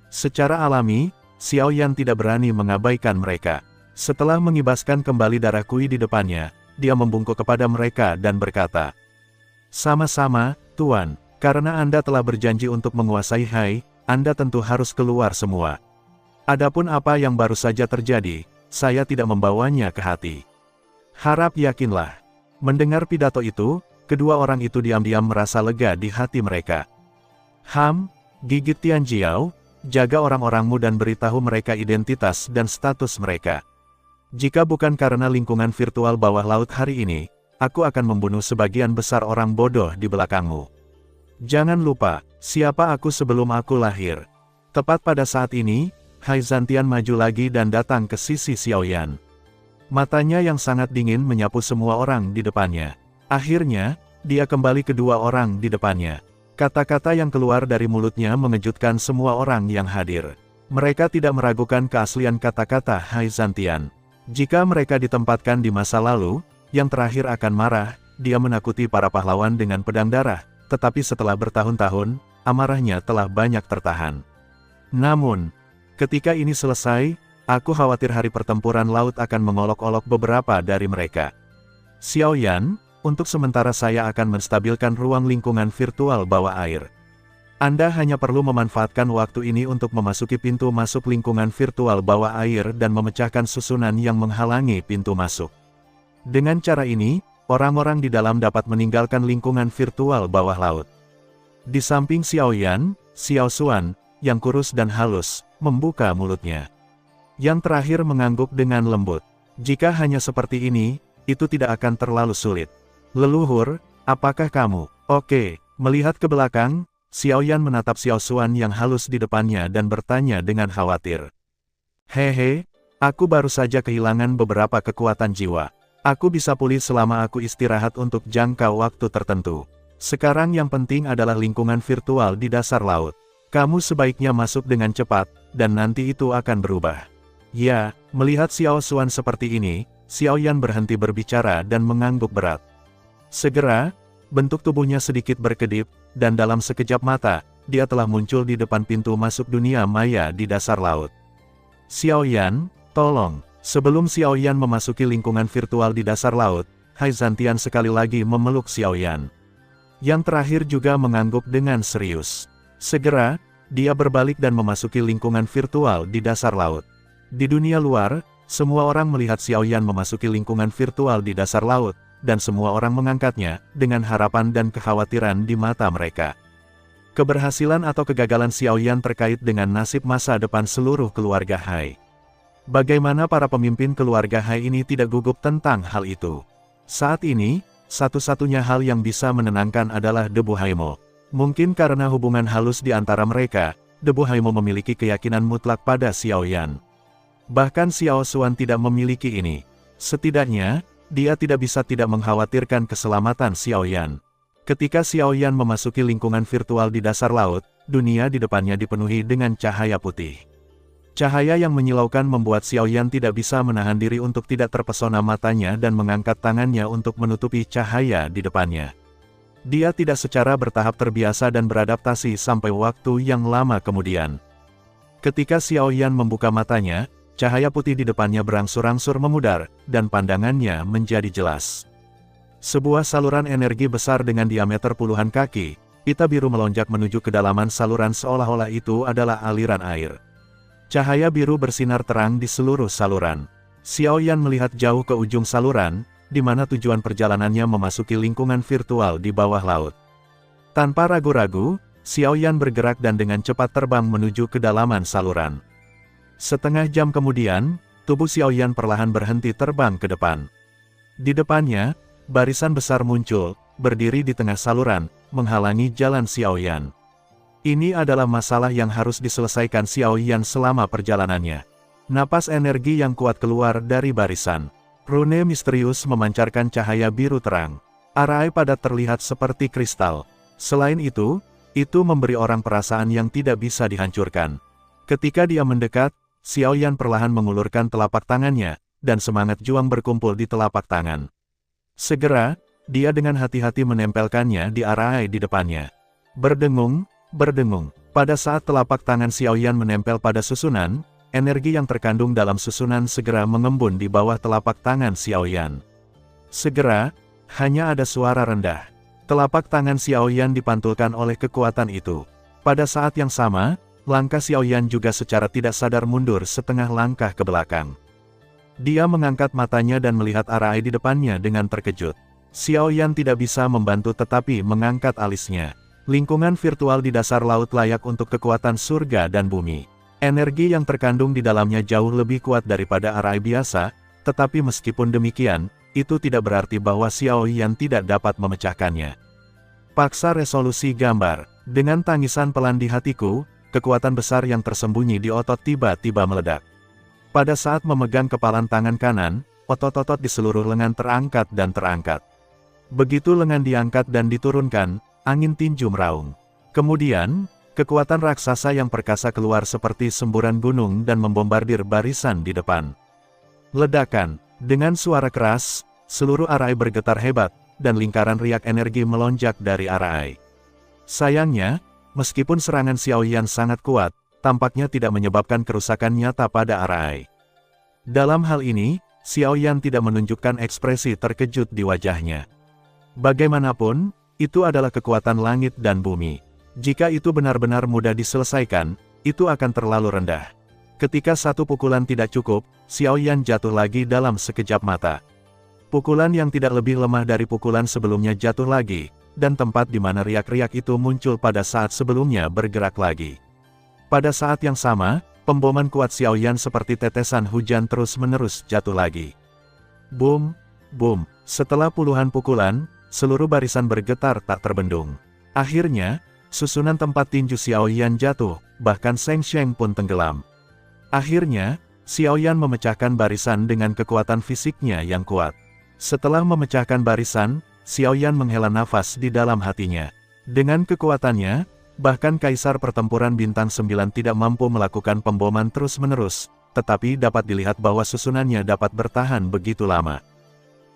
Secara alami, Xiaoyan tidak berani mengabaikan mereka. Setelah mengibaskan kembali darah Kui di depannya, dia membungkuk kepada mereka dan berkata, "Sama-sama, Tuan, karena Anda telah berjanji untuk menguasai Hai, Anda tentu harus keluar semua. Adapun apa yang baru saja terjadi, saya tidak membawanya ke hati. Harap yakinlah." Mendengar pidato itu, kedua orang itu diam-diam merasa lega di hati mereka. Gigit Tian Jiao, jaga orang-orangmu dan beritahu mereka identitas dan status mereka. Jika bukan karena lingkungan virtual bawah laut hari ini, aku akan membunuh sebagian besar orang bodoh di belakangmu. Jangan lupa, siapa aku sebelum aku lahir. Tepat pada saat ini, Hai Zantian maju lagi dan datang ke sisi Xiaoyan. Matanya yang sangat dingin menyapu semua orang di depannya. Akhirnya, dia kembali kedua orang di depannya. Kata-kata yang keluar dari mulutnya mengejutkan semua orang yang hadir. Mereka tidak meragukan keaslian kata-kata Hai Zantian. Jika mereka ditempatkan di masa lalu, yang terakhir akan marah, dia menakuti para pahlawan dengan pedang darah, tetapi setelah bertahun-tahun, amarahnya telah banyak tertahan. Namun, ketika ini selesai, aku khawatir hari pertempuran laut akan mengolok-olok beberapa dari mereka. Xiaoyan, untuk sementara saya akan menstabilkan ruang lingkungan virtual bawah air. Anda hanya perlu memanfaatkan waktu ini untuk memasuki pintu masuk lingkungan virtual bawah air dan memecahkan susunan yang menghalangi pintu masuk. Dengan cara ini, orang-orang di dalam dapat meninggalkan lingkungan virtual bawah laut. Di samping Xiaoyan, Xiao Xuan, yang kurus dan halus, membuka mulutnya. Yang terakhir mengangguk dengan lembut. Jika hanya seperti ini, itu tidak akan terlalu sulit. Leluhur, apakah kamu? Oke, melihat ke belakang, Xiaoyan menatap Xiao Xuan yang halus di depannya dan bertanya dengan khawatir. Hehe, aku baru saja kehilangan beberapa kekuatan jiwa. Aku bisa pulih selama aku istirahat untuk jangka waktu tertentu. Sekarang yang penting adalah lingkungan virtual di dasar laut. Kamu sebaiknya masuk dengan cepat, dan nanti itu akan berubah. Ya, melihat Xiao Xuan seperti ini, Xiaoyan berhenti berbicara dan mengangguk berat. Segera, bentuk tubuhnya sedikit berkedip, dan dalam sekejap mata, dia telah muncul di depan pintu masuk dunia maya di dasar laut. Xiaoyan, tolong. Sebelum Xiaoyan memasuki lingkungan virtual di dasar laut, Hai Zantian sekali lagi memeluk Xiaoyan. Yang terakhir juga mengangguk dengan serius. Segera, dia berbalik dan memasuki lingkungan virtual di dasar laut. Di dunia luar, semua orang melihat Xiaoyan memasuki lingkungan virtual di dasar laut, dan semua orang mengangkatnya, dengan harapan dan kekhawatiran di mata mereka. Keberhasilan atau kegagalan Xiaoyan terkait dengan nasib masa depan seluruh keluarga Hai. Bagaimana para pemimpin keluarga Hai ini tidak gugup tentang hal itu? Saat ini, satu-satunya hal yang bisa menenangkan adalah Debu Haimo. Mungkin karena hubungan halus di antara mereka, Debu Haimo memiliki keyakinan mutlak pada Xiaoyan. Bahkan Xiao Xuan tidak memiliki ini. Setidaknya, dia tidak bisa tidak mengkhawatirkan keselamatan Xiaoyan. Ketika Xiaoyan memasuki lingkungan virtual di dasar laut, dunia di depannya dipenuhi dengan cahaya putih. Cahaya yang menyilaukan membuat Xiaoyan tidak bisa menahan diri untuk tidak terpesona matanya dan mengangkat tangannya untuk menutupi cahaya di depannya. Dia tidak secara bertahap terbiasa dan beradaptasi sampai waktu yang lama kemudian. Ketika Xiaoyan membuka matanya, cahaya putih di depannya berangsur-angsur memudar, dan pandangannya menjadi jelas. Sebuah saluran energi besar dengan diameter puluhan kaki, pita biru melonjak menuju kedalaman saluran seolah-olah itu adalah aliran air. Cahaya biru bersinar terang di seluruh saluran. Xiaoyan melihat jauh ke ujung saluran, di mana tujuan perjalanannya memasuki lingkungan virtual di bawah laut. Tanpa ragu-ragu, Xiaoyan bergerak dan dengan cepat terbang menuju kedalaman saluran. Setengah jam kemudian, tubuh Xiaoyan perlahan berhenti terbang ke depan. Di depannya, barisan besar muncul, berdiri di tengah saluran, menghalangi jalan Xiaoyan. Ini adalah masalah yang harus diselesaikan Xiaoyan selama perjalanannya. Napas energi yang kuat keluar dari barisan. Rune misterius memancarkan cahaya biru terang. Arai padat terlihat seperti kristal. Selain itu memberi orang perasaan yang tidak bisa dihancurkan. Ketika dia mendekat, Xiaoyan perlahan mengulurkan telapak tangannya, dan semangat juang berkumpul di telapak tangan. Segera, dia dengan hati-hati menempelkannya di Arai di depannya. Berdengung, berdengung. Pada saat telapak tangan Xiaoyan menempel pada susunan, energi yang terkandung dalam susunan segera mengembun di bawah telapak tangan Xiaoyan. Segera, hanya ada suara rendah. Telapak tangan Xiaoyan dipantulkan oleh kekuatan itu. Pada saat yang sama, langkah Xiaoyan juga secara tidak sadar mundur setengah langkah ke belakang. Dia mengangkat matanya dan melihat Arai di depannya dengan terkejut. Xiaoyan tidak bisa membantu tetapi mengangkat alisnya. Lingkungan virtual di dasar laut layak untuk kekuatan surga dan bumi. Energi yang terkandung di dalamnya jauh lebih kuat daripada Arai biasa, tetapi meskipun demikian, itu tidak berarti bahwa Xiaoyan tidak dapat memecahkannya. Paksa resolusi gambar. Dengan tangisan pelan di hatiku, kekuatan besar yang tersembunyi di otot tiba-tiba meledak. Pada saat memegang kepalan tangan kanan, otot-otot di seluruh lengan terangkat dan terangkat. Begitu lengan diangkat dan diturunkan, angin tinju meraung. Kemudian, kekuatan raksasa yang perkasa keluar seperti semburan gunung dan membombardir barisan di depan. Ledakan. Dengan suara keras, seluruh Arai bergetar hebat, dan lingkaran riak energi melonjak dari Arai. Sayangnya, meskipun serangan Xiaoyan sangat kuat, tampaknya tidak menyebabkan kerusakan nyata pada Arai. Dalam hal ini, Xiaoyan tidak menunjukkan ekspresi terkejut di wajahnya. Bagaimanapun, itu adalah kekuatan langit dan bumi. Jika itu benar-benar mudah diselesaikan, itu akan terlalu rendah. Ketika satu pukulan tidak cukup, Xiao Yan jatuh lagi dalam sekejap mata. Pukulan yang tidak lebih lemah dari pukulan sebelumnya jatuh lagi, dan tempat di mana riak-riak itu muncul pada saat sebelumnya bergerak lagi. Pada saat yang sama, pemboman kuat Xiao Yan seperti tetesan hujan terus-menerus jatuh lagi. Boom, boom, setelah puluhan pukulan, seluruh barisan bergetar tak terbendung. Akhirnya, susunan tempat tinju Xiao Yan jatuh, bahkan Sheng Sheng pun tenggelam. Akhirnya, Xiao Yan memecahkan barisan dengan kekuatan fisiknya yang kuat. Setelah memecahkan barisan, Xiao Yan menghela nafas di dalam hatinya. Dengan kekuatannya, bahkan Kaisar Pertempuran Bintang 9 tidak mampu melakukan pemboman terus-menerus, tetapi dapat dilihat bahwa susunannya dapat bertahan begitu lama.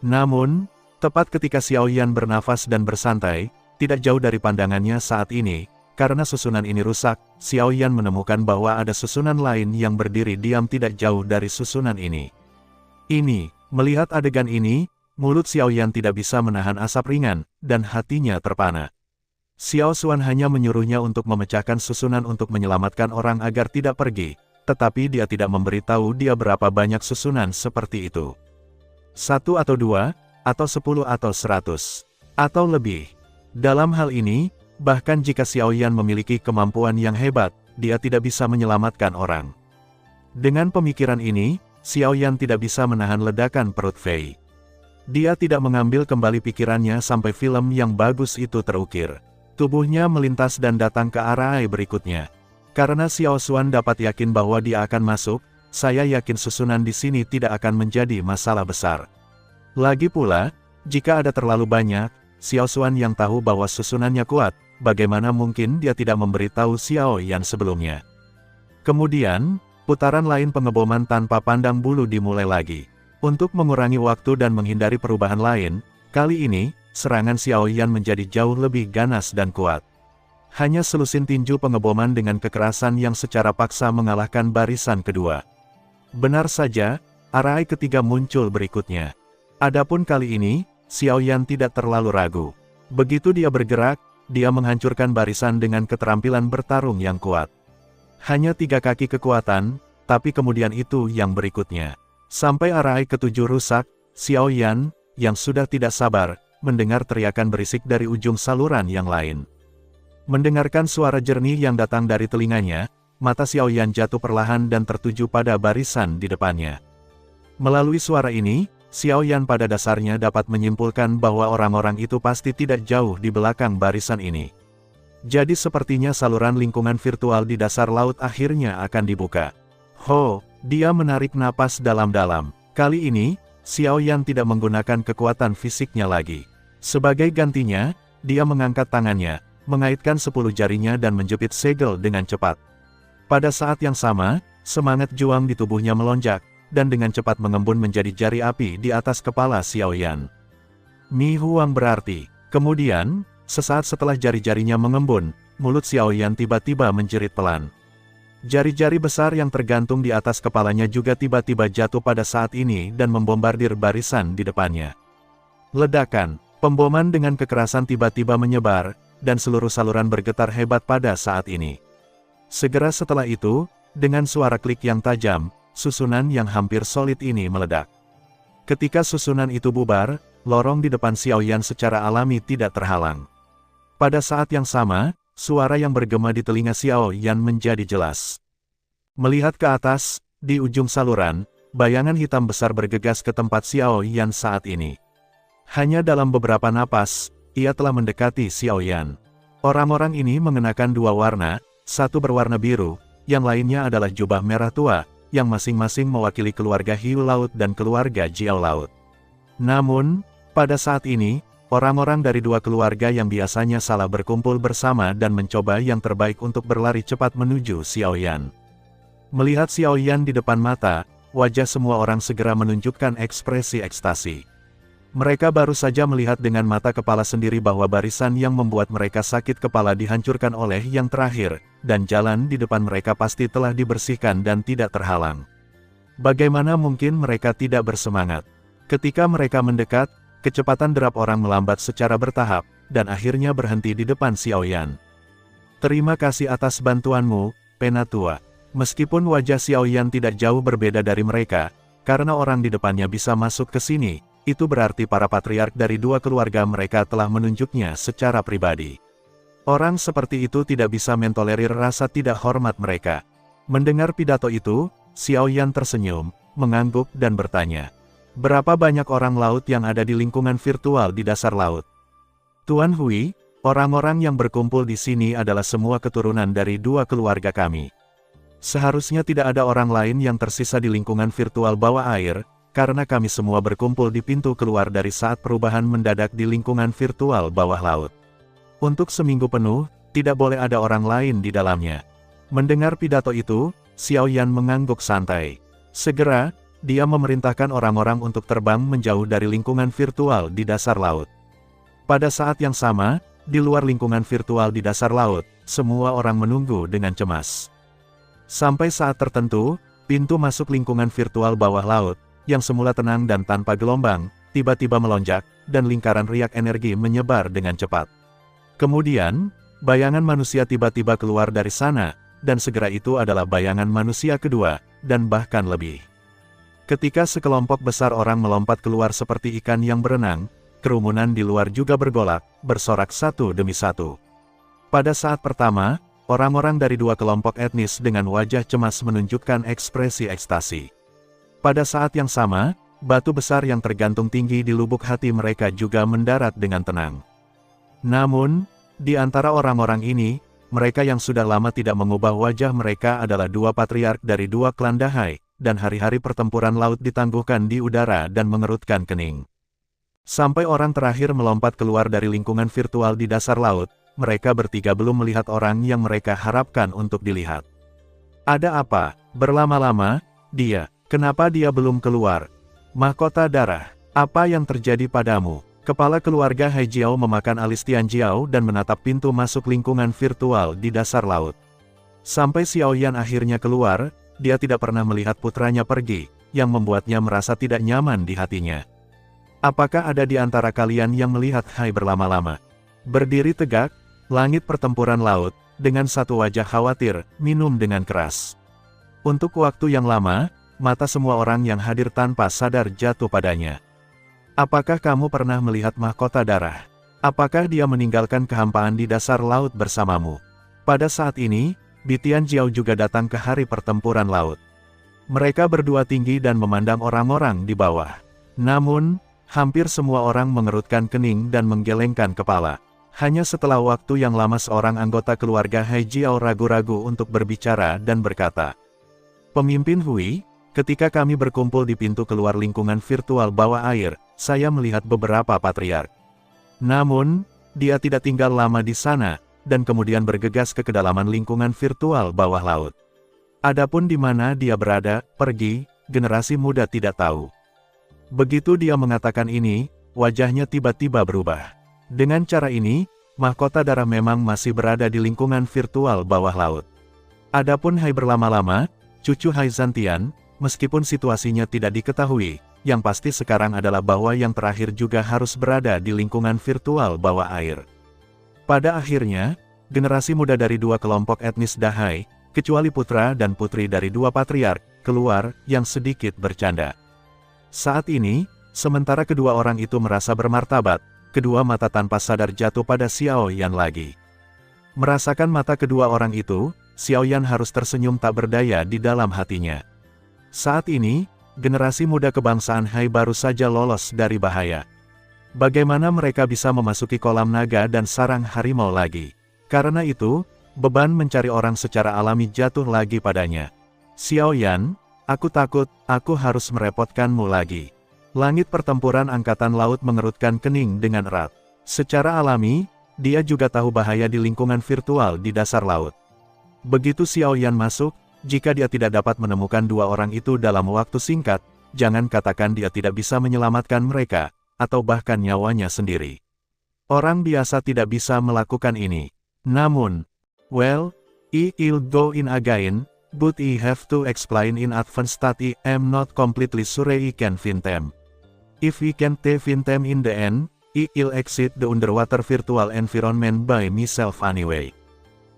Namun, tepat ketika Xiao Yan bernafas dan bersantai, tidak jauh dari pandangannya saat ini, karena susunan ini rusak, Xiao Yan menemukan bahwa ada susunan lain yang berdiri diam tidak jauh dari susunan ini. Melihat adegan ini, mulut Xiao Yan tidak bisa menahan asap ringan, dan hatinya terpana. Xiao Xuan hanya menyuruhnya untuk memecahkan susunan untuk menyelamatkan orang agar tidak pergi, tetapi dia tidak memberitahu dia berapa banyak susunan seperti itu. 1 atau 2, atau 10 atau 100, atau lebih. Dalam hal ini, bahkan jika Xiao Yan memiliki kemampuan yang hebat, dia tidak bisa menyelamatkan orang. Dengan pemikiran ini, Xiao Yan tidak bisa menahan ledakan perut Fei. Dia tidak mengambil kembali pikirannya sampai film yang bagus itu terukir. Tubuhnya melintas dan datang ke arah berikutnya. Karena Xiao Xuan dapat yakin bahwa dia akan masuk, saya yakin susunan di sini tidak akan menjadi masalah besar. Lagi pula, jika ada terlalu banyak, Xiao Xuan yang tahu bahwa susunannya kuat, bagaimana mungkin dia tidak memberitahu Xiao Yan sebelumnya. Kemudian, putaran lain pengeboman tanpa pandang bulu dimulai lagi. Untuk mengurangi waktu dan menghindari perubahan lain, kali ini, serangan Xiao Yan menjadi jauh lebih ganas dan kuat. Hanya selusin tinju pengeboman dengan kekerasan yang secara paksa mengalahkan barisan kedua. Benar saja, arai ketiga muncul berikutnya. Adapun kali ini, Xiao Yan tidak terlalu ragu. Begitu dia bergerak, dia menghancurkan barisan dengan keterampilan bertarung yang kuat. Hanya 3 kaki kekuatan, tapi kemudian itu yang berikutnya. Sampai arai ketujuh rusak, Xiao Yan, yang sudah tidak sabar, mendengar teriakan berisik dari ujung saluran yang lain. Mendengarkan suara jernih yang datang dari telinganya, mata Xiao Yan jatuh perlahan dan tertuju pada barisan di depannya. Melalui suara ini, Xiao Yan pada dasarnya dapat menyimpulkan bahwa orang-orang itu pasti tidak jauh di belakang barisan ini. Jadi sepertinya saluran lingkungan virtual di dasar laut akhirnya akan dibuka. Dia menarik napas dalam-dalam. Kali ini, Xiao Yan tidak menggunakan kekuatan fisiknya lagi. Sebagai gantinya, dia mengangkat tangannya, mengaitkan 10 jarinya dan menjepit segel dengan cepat. Pada saat yang sama, semangat juang di tubuhnya melonjak, dan dengan cepat mengembun menjadi jari api di atas kepala Xiao Yan. Mi Huang berarti. Kemudian, sesaat setelah jari-jarinya mengembun, mulut Xiao Yan tiba-tiba menjerit pelan. Jari-jari besar yang tergantung di atas kepalanya juga tiba-tiba jatuh pada saat ini dan membombardir barisan di depannya. Ledakan, pemboman dengan kekerasan tiba-tiba menyebar, dan seluruh saluran bergetar hebat pada saat ini. Segera setelah itu, dengan suara klik yang tajam, susunan yang hampir solid ini meledak. Ketika susunan itu bubar, lorong di depan Xiao Yan secara alami tidak terhalang. Pada saat yang sama, suara yang bergema di telinga Xiao Yan menjadi jelas. Melihat ke atas, di ujung saluran, bayangan hitam besar bergegas ke tempat Xiao Yan saat ini. Hanya dalam beberapa napas, ia telah mendekati Xiao Yan. Orang-orang ini mengenakan 2 warna, satu berwarna biru, yang lainnya adalah jubah merah tua, yang masing-masing mewakili keluarga Hiu Laut dan keluarga Jiao Laut. Namun, pada saat ini, orang-orang dari 2 keluarga yang biasanya salah berkumpul bersama dan mencoba yang terbaik untuk berlari cepat menuju Xiao Yan. Melihat Xiao Yan di depan mata, wajah semua orang segera menunjukkan ekspresi ekstasi. Mereka baru saja melihat dengan mata kepala sendiri bahwa barisan yang membuat mereka sakit kepala dihancurkan oleh yang terakhir, dan jalan di depan mereka pasti telah dibersihkan dan tidak terhalang. Bagaimana mungkin mereka tidak bersemangat? Ketika mereka mendekat, kecepatan derap orang melambat secara bertahap, dan akhirnya berhenti di depan Xiao Yan. Terima kasih atas bantuanmu, Penatua. Meskipun wajah Xiaoyan tidak jauh berbeda dari mereka, karena orang di depannya bisa masuk ke sini, itu berarti para patriark dari dua keluarga mereka telah menunjuknya secara pribadi. Orang seperti itu tidak bisa mentolerir rasa tidak hormat mereka. Mendengar pidato itu, Xiaoyan tersenyum, mengangguk dan bertanya, "Berapa banyak orang laut yang ada di lingkungan virtual di dasar laut?" "Tuan Hui, orang-orang yang berkumpul di sini adalah semua keturunan dari dua keluarga kami. Seharusnya tidak ada orang lain yang tersisa di lingkungan virtual bawah air, karena kami semua berkumpul di pintu keluar dari saat perubahan mendadak di lingkungan virtual bawah laut. Untuk seminggu penuh, tidak boleh ada orang lain di dalamnya." Mendengar pidato itu, Xiaoyan mengangguk santai. Segera, dia memerintahkan orang-orang untuk terbang menjauh dari lingkungan virtual di dasar laut. Pada saat yang sama, di luar lingkungan virtual di dasar laut, semua orang menunggu dengan cemas. Sampai saat tertentu, pintu masuk lingkungan virtual bawah laut, yang semula tenang dan tanpa gelombang, tiba-tiba melonjak, dan lingkaran riak energi menyebar dengan cepat. Kemudian, bayangan manusia tiba-tiba keluar dari sana, dan segera itu adalah bayangan manusia kedua, dan bahkan lebih. Ketika sekelompok besar orang melompat keluar seperti ikan yang berenang, kerumunan di luar juga bergolak, bersorak satu demi satu. Pada saat pertama, orang-orang dari dua kelompok etnis dengan wajah cemas menunjukkan ekspresi ekstasi. Pada saat yang sama, batu besar yang tergantung tinggi di lubuk hati mereka juga mendarat dengan tenang. Namun, di antara orang-orang ini, mereka yang sudah lama tidak mengubah wajah mereka adalah dua patriark dari dua klan Dahai, dan hari-hari pertempuran laut ditangguhkan di udara dan mengerutkan kening. Sampai orang terakhir melompat keluar dari lingkungan virtual di dasar laut, mereka bertiga belum melihat orang yang mereka harapkan untuk dilihat. "Ada apa? Berlama-lama, dia, kenapa dia belum keluar? Mahkota darah, apa yang terjadi padamu?" Kepala keluarga Hai Jiao memakan alis Tian Jiao dan menatap pintu masuk lingkungan virtual di dasar laut. Sampai Xiaoyan akhirnya keluar, dia tidak pernah melihat putranya pergi, yang membuatnya merasa tidak nyaman di hatinya. "Apakah ada di antara kalian yang melihat Hai berlama-lama?" Berdiri tegak, langit pertempuran laut, dengan satu wajah khawatir, minum dengan keras. Untuk waktu yang lama, mata semua orang yang hadir tanpa sadar jatuh padanya. "Apakah kamu pernah melihat mahkota darah? Apakah dia meninggalkan kehampaan di dasar laut bersamamu?" Pada saat ini, Bitian Jiao juga datang ke hari pertempuran laut. Mereka berdua tinggi dan memandang orang-orang di bawah. Namun, hampir semua orang mengerutkan kening dan menggelengkan kepala. Hanya setelah waktu yang lama seorang anggota keluarga Hai Jiao ragu-ragu untuk berbicara dan berkata, "Pemimpin Hui, ketika kami berkumpul di pintu keluar lingkungan virtual bawah air, saya melihat beberapa patriark. Namun, dia tidak tinggal lama di sana, dan kemudian bergegas ke kedalaman lingkungan virtual bawah laut. Adapun di mana dia berada, pergi, generasi muda tidak tahu." Begitu dia mengatakan ini, wajahnya tiba-tiba berubah. Dengan cara ini, mahkota darah memang masih berada di lingkungan virtual bawah laut. Adapun Hai berlama-lama, cucu Hai Zantian, meskipun situasinya tidak diketahui, yang pasti sekarang adalah bahwa yang terakhir juga harus berada di lingkungan virtual bawah air. Pada akhirnya, generasi muda dari dua kelompok etnis Dahai, kecuali putra dan putri dari dua patriark, keluar, yang sedikit bercanda. Saat ini, sementara kedua orang itu merasa bermartabat, kedua mata tanpa sadar jatuh pada Xiaoyan lagi. Merasakan mata kedua orang itu, Xiaoyan harus tersenyum tak berdaya di dalam hatinya. Saat ini, generasi muda kebangsaan Hai baru saja lolos dari bahaya. Bagaimana mereka bisa memasuki kolam naga dan sarang harimau lagi? Karena itu, beban mencari orang secara alami jatuh lagi padanya. "Xiaoyan, aku takut, aku harus merepotkanmu lagi." Langit pertempuran angkatan laut mengerutkan kening dengan erat. Secara alami, dia juga tahu bahaya di lingkungan virtual di dasar laut. Begitu Xiaoyan masuk, jika dia tidak dapat menemukan dua orang itu dalam waktu singkat, jangan katakan dia tidak bisa menyelamatkan mereka, atau bahkan nyawanya sendiri. Orang biasa tidak bisa melakukan ini. Namun, well, I'll go in again, but I have to explain in advance that I am not completely sure I can find them. If we can't find them in the end, I'll exit the underwater virtual environment by myself anyway.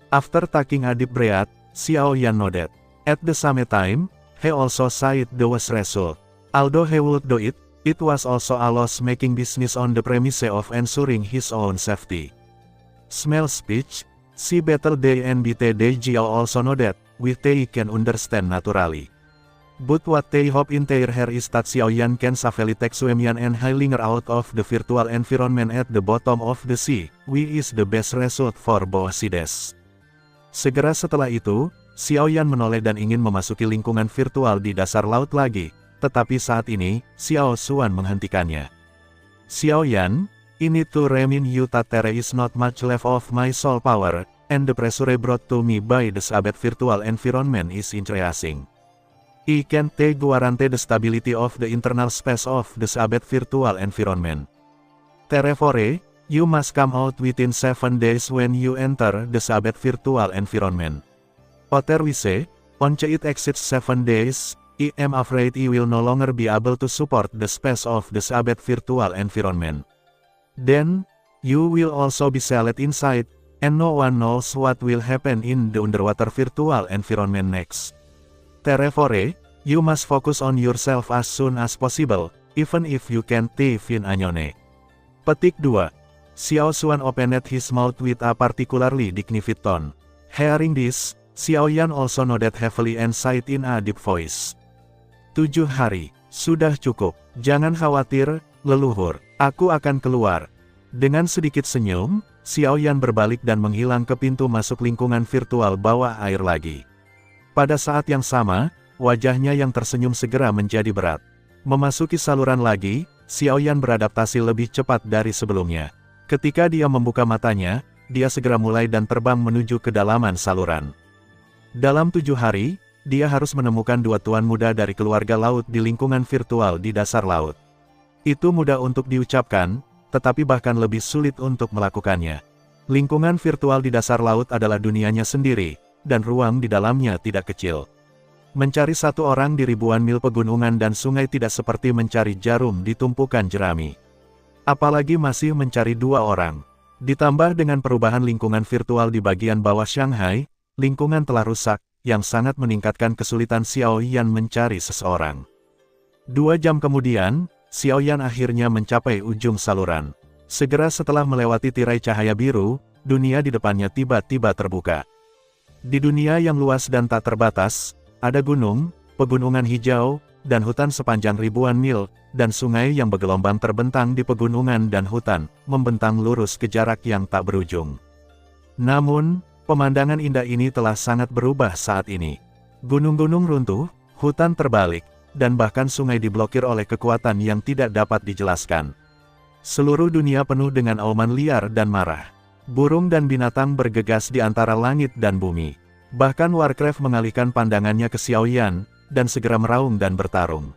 After taking a deep breath, Xiao Yan nodded. At the same time, he also sighed the worst result. Although he would do it, it was also a loss-making business on the premise of ensuring his own safety. Smell speech, si battle day and BTD Jiao also nodded, which they can understand naturally. But what they hope in their hair is that Xiao Yan can safely take Xuemian and Heilinger out of the virtual environment at the bottom of the sea, which is the best result for both sides. Segera setelah itu, Xiao Yan menoleh dan ingin memasuki lingkungan virtual di dasar laut lagi, tetapi saat ini, Xiao Xuan menghentikannya. Xiao Yan, I need to remind you that there is not much left of my soul power, and the pressure brought to me by the Sabbath virtual environment is increasing. I can't guarantee the stability of the internal space of the Sabbath virtual environment. Therefore, you must come out within 7 days when you enter the Sabbath virtual environment. Otherwise, once it exceeds 7 days, I am afraid I will no longer be able to support the space of the Sabbath virtual environment. Then, you will also be sealed inside, and no one knows what will happen in the underwater virtual environment next. Therefore, you must focus on yourself as soon as possible, even if you can't live in Anyone. Petik 2. Xiao Xuan opened his mouth with a particularly dignified tone. Hearing this, Xiao Yan also nodded heavily and sighed in a deep voice. 7 hari, sudah cukup, jangan khawatir, leluhur, aku akan keluar. Dengan sedikit senyum, Xiao Yan berbalik dan menghilang ke pintu masuk lingkungan virtual bawah air lagi. Pada saat yang sama, wajahnya yang tersenyum segera menjadi berat. Memasuki saluran lagi, Xiao Yan beradaptasi lebih cepat dari sebelumnya. Ketika dia membuka matanya, dia segera mulai dan terbang menuju kedalaman saluran. Dalam 7 hari, dia harus menemukan 2 tuan muda dari keluarga laut di lingkungan virtual di dasar laut. Itu mudah untuk diucapkan, tetapi bahkan lebih sulit untuk melakukannya. Lingkungan virtual di dasar laut adalah dunianya sendiri, dan ruang di dalamnya tidak kecil. Mencari 1 orang di ribuan mil pegunungan dan sungai tidak seperti mencari jarum di tumpukan jerami. Apalagi masih mencari 2 orang. Ditambah dengan perubahan lingkungan virtual di bagian bawah Shanghai, lingkungan telah rusak, yang sangat meningkatkan kesulitan Xiao Yan mencari seseorang. 2 jam kemudian, Xiao Yan akhirnya mencapai ujung saluran. Segera setelah melewati tirai cahaya biru, dunia di depannya tiba-tiba terbuka. Di dunia yang luas dan tak terbatas, ada gunung, pegunungan hijau, dan hutan sepanjang ribuan mil, dan sungai yang bergelombang terbentang di pegunungan dan hutan, membentang lurus ke jarak yang tak berujung. Namun, pemandangan indah ini telah sangat berubah saat ini. Gunung-gunung runtuh, hutan terbalik, dan bahkan sungai diblokir oleh kekuatan yang tidak dapat dijelaskan. Seluruh dunia penuh dengan auman liar dan marah. Burung dan binatang bergegas di antara langit dan bumi. Bahkan Warcraft mengalihkan pandangannya ke Xiao Yan, dan segera meraung dan bertarung.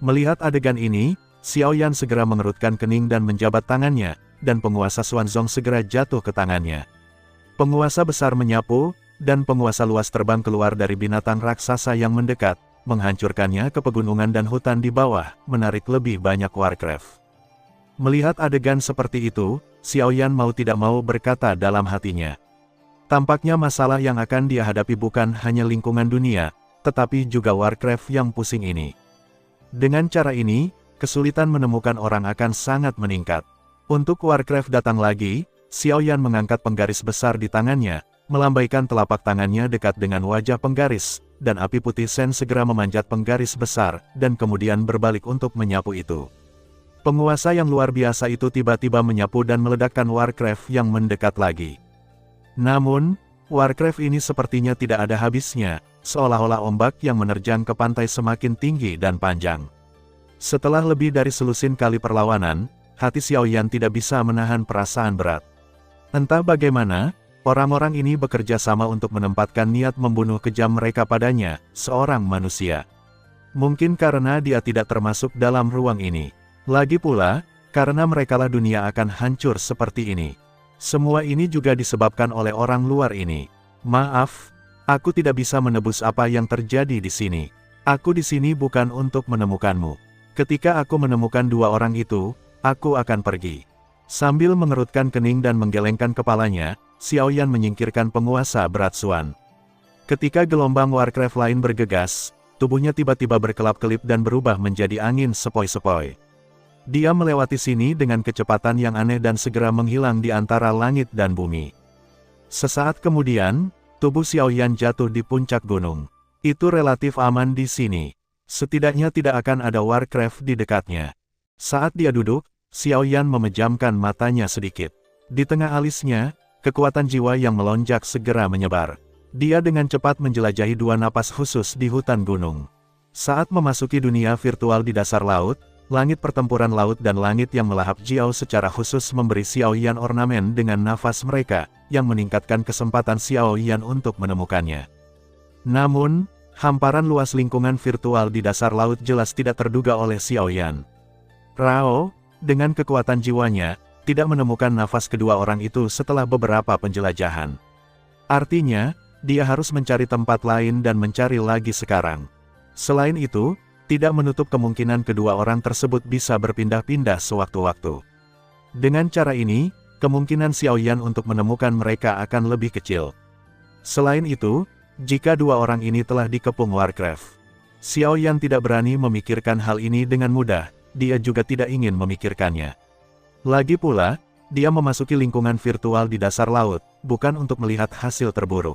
Melihat adegan ini, Xiao Yan segera mengerutkan kening dan menjabat tangannya, dan penguasa Xuanzong segera jatuh ke tangannya. Penguasa besar menyapu, dan penguasa luas terbang keluar dari binatang raksasa yang mendekat, menghancurkannya ke pegunungan dan hutan di bawah, menarik lebih banyak Warcraft. Melihat adegan seperti itu, Xiao Yan mau tidak mau berkata dalam hatinya. Tampaknya masalah yang akan dia hadapi bukan hanya lingkungan dunia, tetapi juga Warcraft yang pusing ini. Dengan cara ini, kesulitan menemukan orang akan sangat meningkat. Untuk Warcraft datang lagi, Xiao Yan mengangkat penggaris besar di tangannya, melambaikan telapak tangannya dekat dengan wajah penggaris, dan api putih Sen segera memanjat penggaris besar, dan kemudian berbalik untuk menyapu itu. Penguasa yang luar biasa itu tiba-tiba menyapu dan meledakkan Warcraft yang mendekat lagi. Namun, Warcraft ini sepertinya tidak ada habisnya, seolah-olah ombak yang menerjang ke pantai semakin tinggi dan panjang. Setelah lebih dari selusin kali perlawanan, hati Xiao Yan tidak bisa menahan perasaan berat. Entah bagaimana, orang-orang ini bekerja sama untuk menempatkan niat membunuh kejam mereka padanya, seorang manusia. Mungkin karena dia tidak termasuk dalam ruang ini. Lagi pula, karena merekalah dunia akan hancur seperti ini. Semua ini juga disebabkan oleh orang luar ini. Maaf, aku tidak bisa menebus apa yang terjadi di sini. Aku di sini bukan untuk menemukanmu. Ketika aku menemukan 2 orang itu, aku akan pergi. Sambil mengerutkan kening dan menggelengkan kepalanya, Xiaoyan menyingkirkan penguasa berat Xuan. Ketika gelombang Warcraft lain bergegas, tubuhnya tiba-tiba berkelap-kelip dan berubah menjadi angin sepoi-sepoi. Dia melewati sini dengan kecepatan yang aneh dan segera menghilang di antara langit dan bumi. Sesaat kemudian, tubuh Xiaoyan jatuh di puncak gunung. Itu relatif aman di sini. Setidaknya tidak akan ada Warcraft di dekatnya. Saat dia duduk, Xiaoyan memejamkan matanya sedikit. Di tengah alisnya, kekuatan jiwa yang melonjak segera menyebar. Dia dengan cepat menjelajahi dua napas khusus di hutan gunung. Saat memasuki dunia virtual di dasar laut, langit pertempuran laut dan langit yang melahap Jiao secara khusus memberi Xiaoyan ornamen dengan nafas mereka, yang meningkatkan kesempatan Xiaoyan untuk menemukannya. Namun, hamparan luas lingkungan virtual di dasar laut jelas tidak terduga oleh Xiaoyan. Rao, dengan kekuatan jiwanya, tidak menemukan nafas kedua orang itu setelah beberapa penjelajahan. Artinya, dia harus mencari tempat lain dan mencari lagi sekarang. Selain itu, tidak menutup kemungkinan kedua orang tersebut bisa berpindah-pindah sewaktu-waktu. Dengan cara ini, kemungkinan Xiaoyan untuk menemukan mereka akan lebih kecil. Selain itu, jika dua orang ini telah dikepung Warcraft, Xiaoyan tidak berani memikirkan hal ini dengan mudah, dia juga tidak ingin memikirkannya. Lagi pula, dia memasuki lingkungan virtual di dasar laut, bukan untuk melihat hasil terburuk.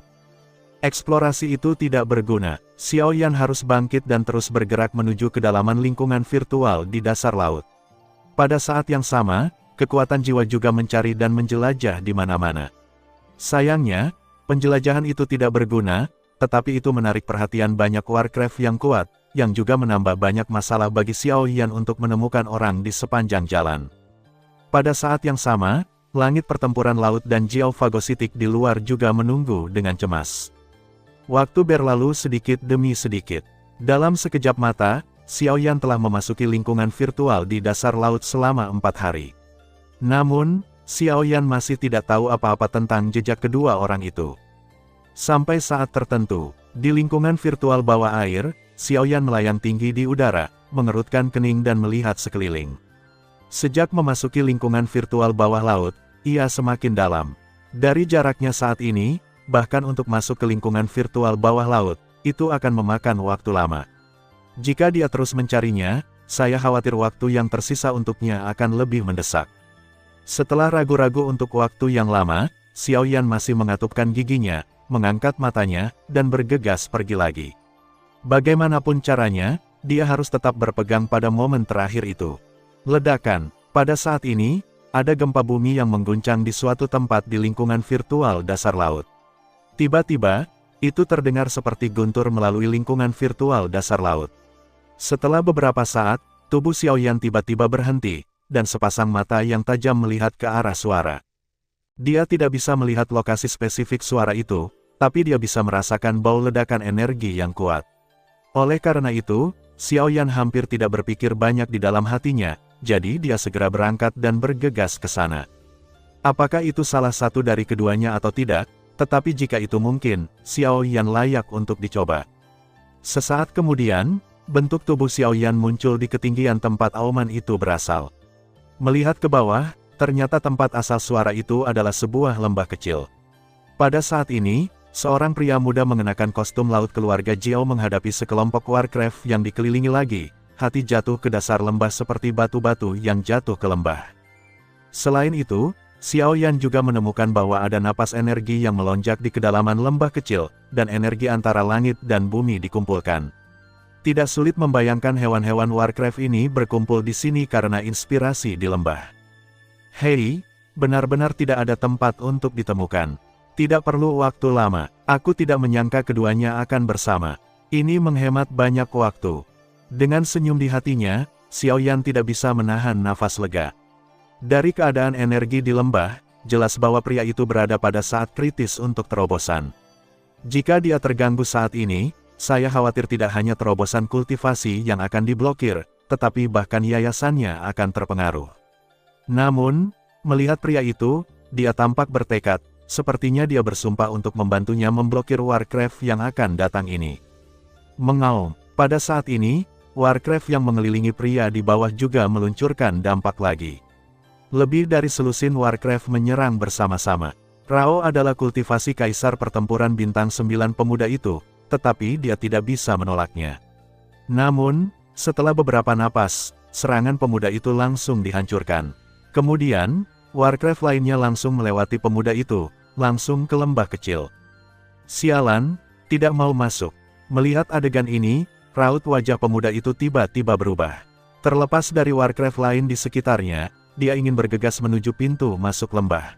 Eksplorasi itu tidak berguna, Xiaoyan harus bangkit dan terus bergerak menuju kedalaman lingkungan virtual di dasar laut. Pada saat yang sama, kekuatan jiwa juga mencari dan menjelajah di mana-mana. Sayangnya, penjelajahan itu tidak berguna, tetapi itu menarik perhatian banyak Warcraft yang kuat, yang juga menambah banyak masalah bagi Xiaoyan untuk menemukan orang di sepanjang jalan. Pada saat yang sama, langit pertempuran laut dan Jiao Fagositik di luar juga menunggu dengan cemas. Waktu berlalu sedikit demi sedikit. Dalam sekejap mata, Xiaoyan telah memasuki lingkungan virtual di dasar laut selama 4 hari. Namun, Xiaoyan masih tidak tahu apa-apa tentang jejak kedua orang itu. Sampai saat tertentu, di lingkungan virtual bawah air, Xiaoyan melayang tinggi di udara, mengerutkan kening dan melihat sekeliling. Sejak memasuki lingkungan virtual bawah laut, ia semakin dalam. Dari jaraknya saat ini, bahkan untuk masuk ke lingkungan virtual bawah laut, itu akan memakan waktu lama. Jika dia terus mencarinya, saya khawatir waktu yang tersisa untuknya akan lebih mendesak. Setelah ragu-ragu untuk waktu yang lama, Xiaoyan masih mengatupkan giginya, mengangkat matanya, dan bergegas pergi lagi. Bagaimanapun caranya, dia harus tetap berpegang pada momen terakhir itu. Ledakan. Pada saat ini, ada gempa bumi yang mengguncang di suatu tempat di lingkungan virtual dasar laut. Tiba-tiba, itu terdengar seperti guntur melalui lingkungan virtual dasar laut. Setelah beberapa saat, tubuh Xiaoyan tiba-tiba berhenti, dan sepasang mata yang tajam melihat ke arah suara. Dia tidak bisa melihat lokasi spesifik suara itu, tapi dia bisa merasakan bau ledakan energi yang kuat. Oleh karena itu, Xiaoyan hampir tidak berpikir banyak di dalam hatinya, jadi dia segera berangkat dan bergegas ke sana. Apakah itu salah satu dari keduanya atau tidak, tetapi jika itu mungkin, Xiaoyan layak untuk dicoba. Sesaat kemudian, bentuk tubuh Xiaoyan muncul di ketinggian tempat auman itu berasal. Melihat ke bawah, ternyata tempat asal suara itu adalah sebuah lembah kecil. Pada saat ini, seorang pria muda mengenakan kostum laut keluarga Jiao menghadapi sekelompok Warcraft yang dikelilingi lagi, hati jatuh ke dasar lembah seperti batu-batu yang jatuh ke lembah. Selain itu, Xiaoyan juga menemukan bahwa ada napas energi yang melonjak di kedalaman lembah kecil, dan energi antara langit dan bumi dikumpulkan. Tidak sulit membayangkan hewan-hewan Warcraft ini berkumpul di sini karena inspirasi di lembah. Hei, benar-benar tidak ada tempat untuk ditemukan. Tidak perlu waktu lama, aku tidak menyangka keduanya akan bersama. Ini menghemat banyak waktu. Dengan senyum di hatinya, Xiaoyan tidak bisa menahan nafas lega. Dari keadaan energi di lembah, jelas bahwa pria itu berada pada saat kritis untuk terobosan. Jika dia terganggu saat ini, saya khawatir tidak hanya terobosan kultivasi yang akan diblokir, tetapi bahkan yayasannya akan terpengaruh. Namun, melihat pria itu, dia tampak bertekad, sepertinya dia bersumpah untuk membantunya memblokir Warcraft yang akan datang ini. Mengaum, pada saat ini, Warcraft yang mengelilingi pria di bawah juga meluncurkan dampak lagi. Lebih dari selusin Warcraft menyerang bersama-sama. Rao adalah kultivasi kaisar pertempuran bintang 9 pemuda itu, tetapi dia tidak bisa menolaknya. Namun, setelah beberapa napas, serangan pemuda itu langsung dihancurkan. Kemudian, Warcraft lainnya langsung melewati pemuda itu, langsung ke lembah kecil. Sialan, tidak mau masuk. Melihat adegan ini, raut wajah pemuda itu tiba-tiba berubah. Terlepas dari Warcraft lain di sekitarnya, dia ingin bergegas menuju pintu masuk lembah.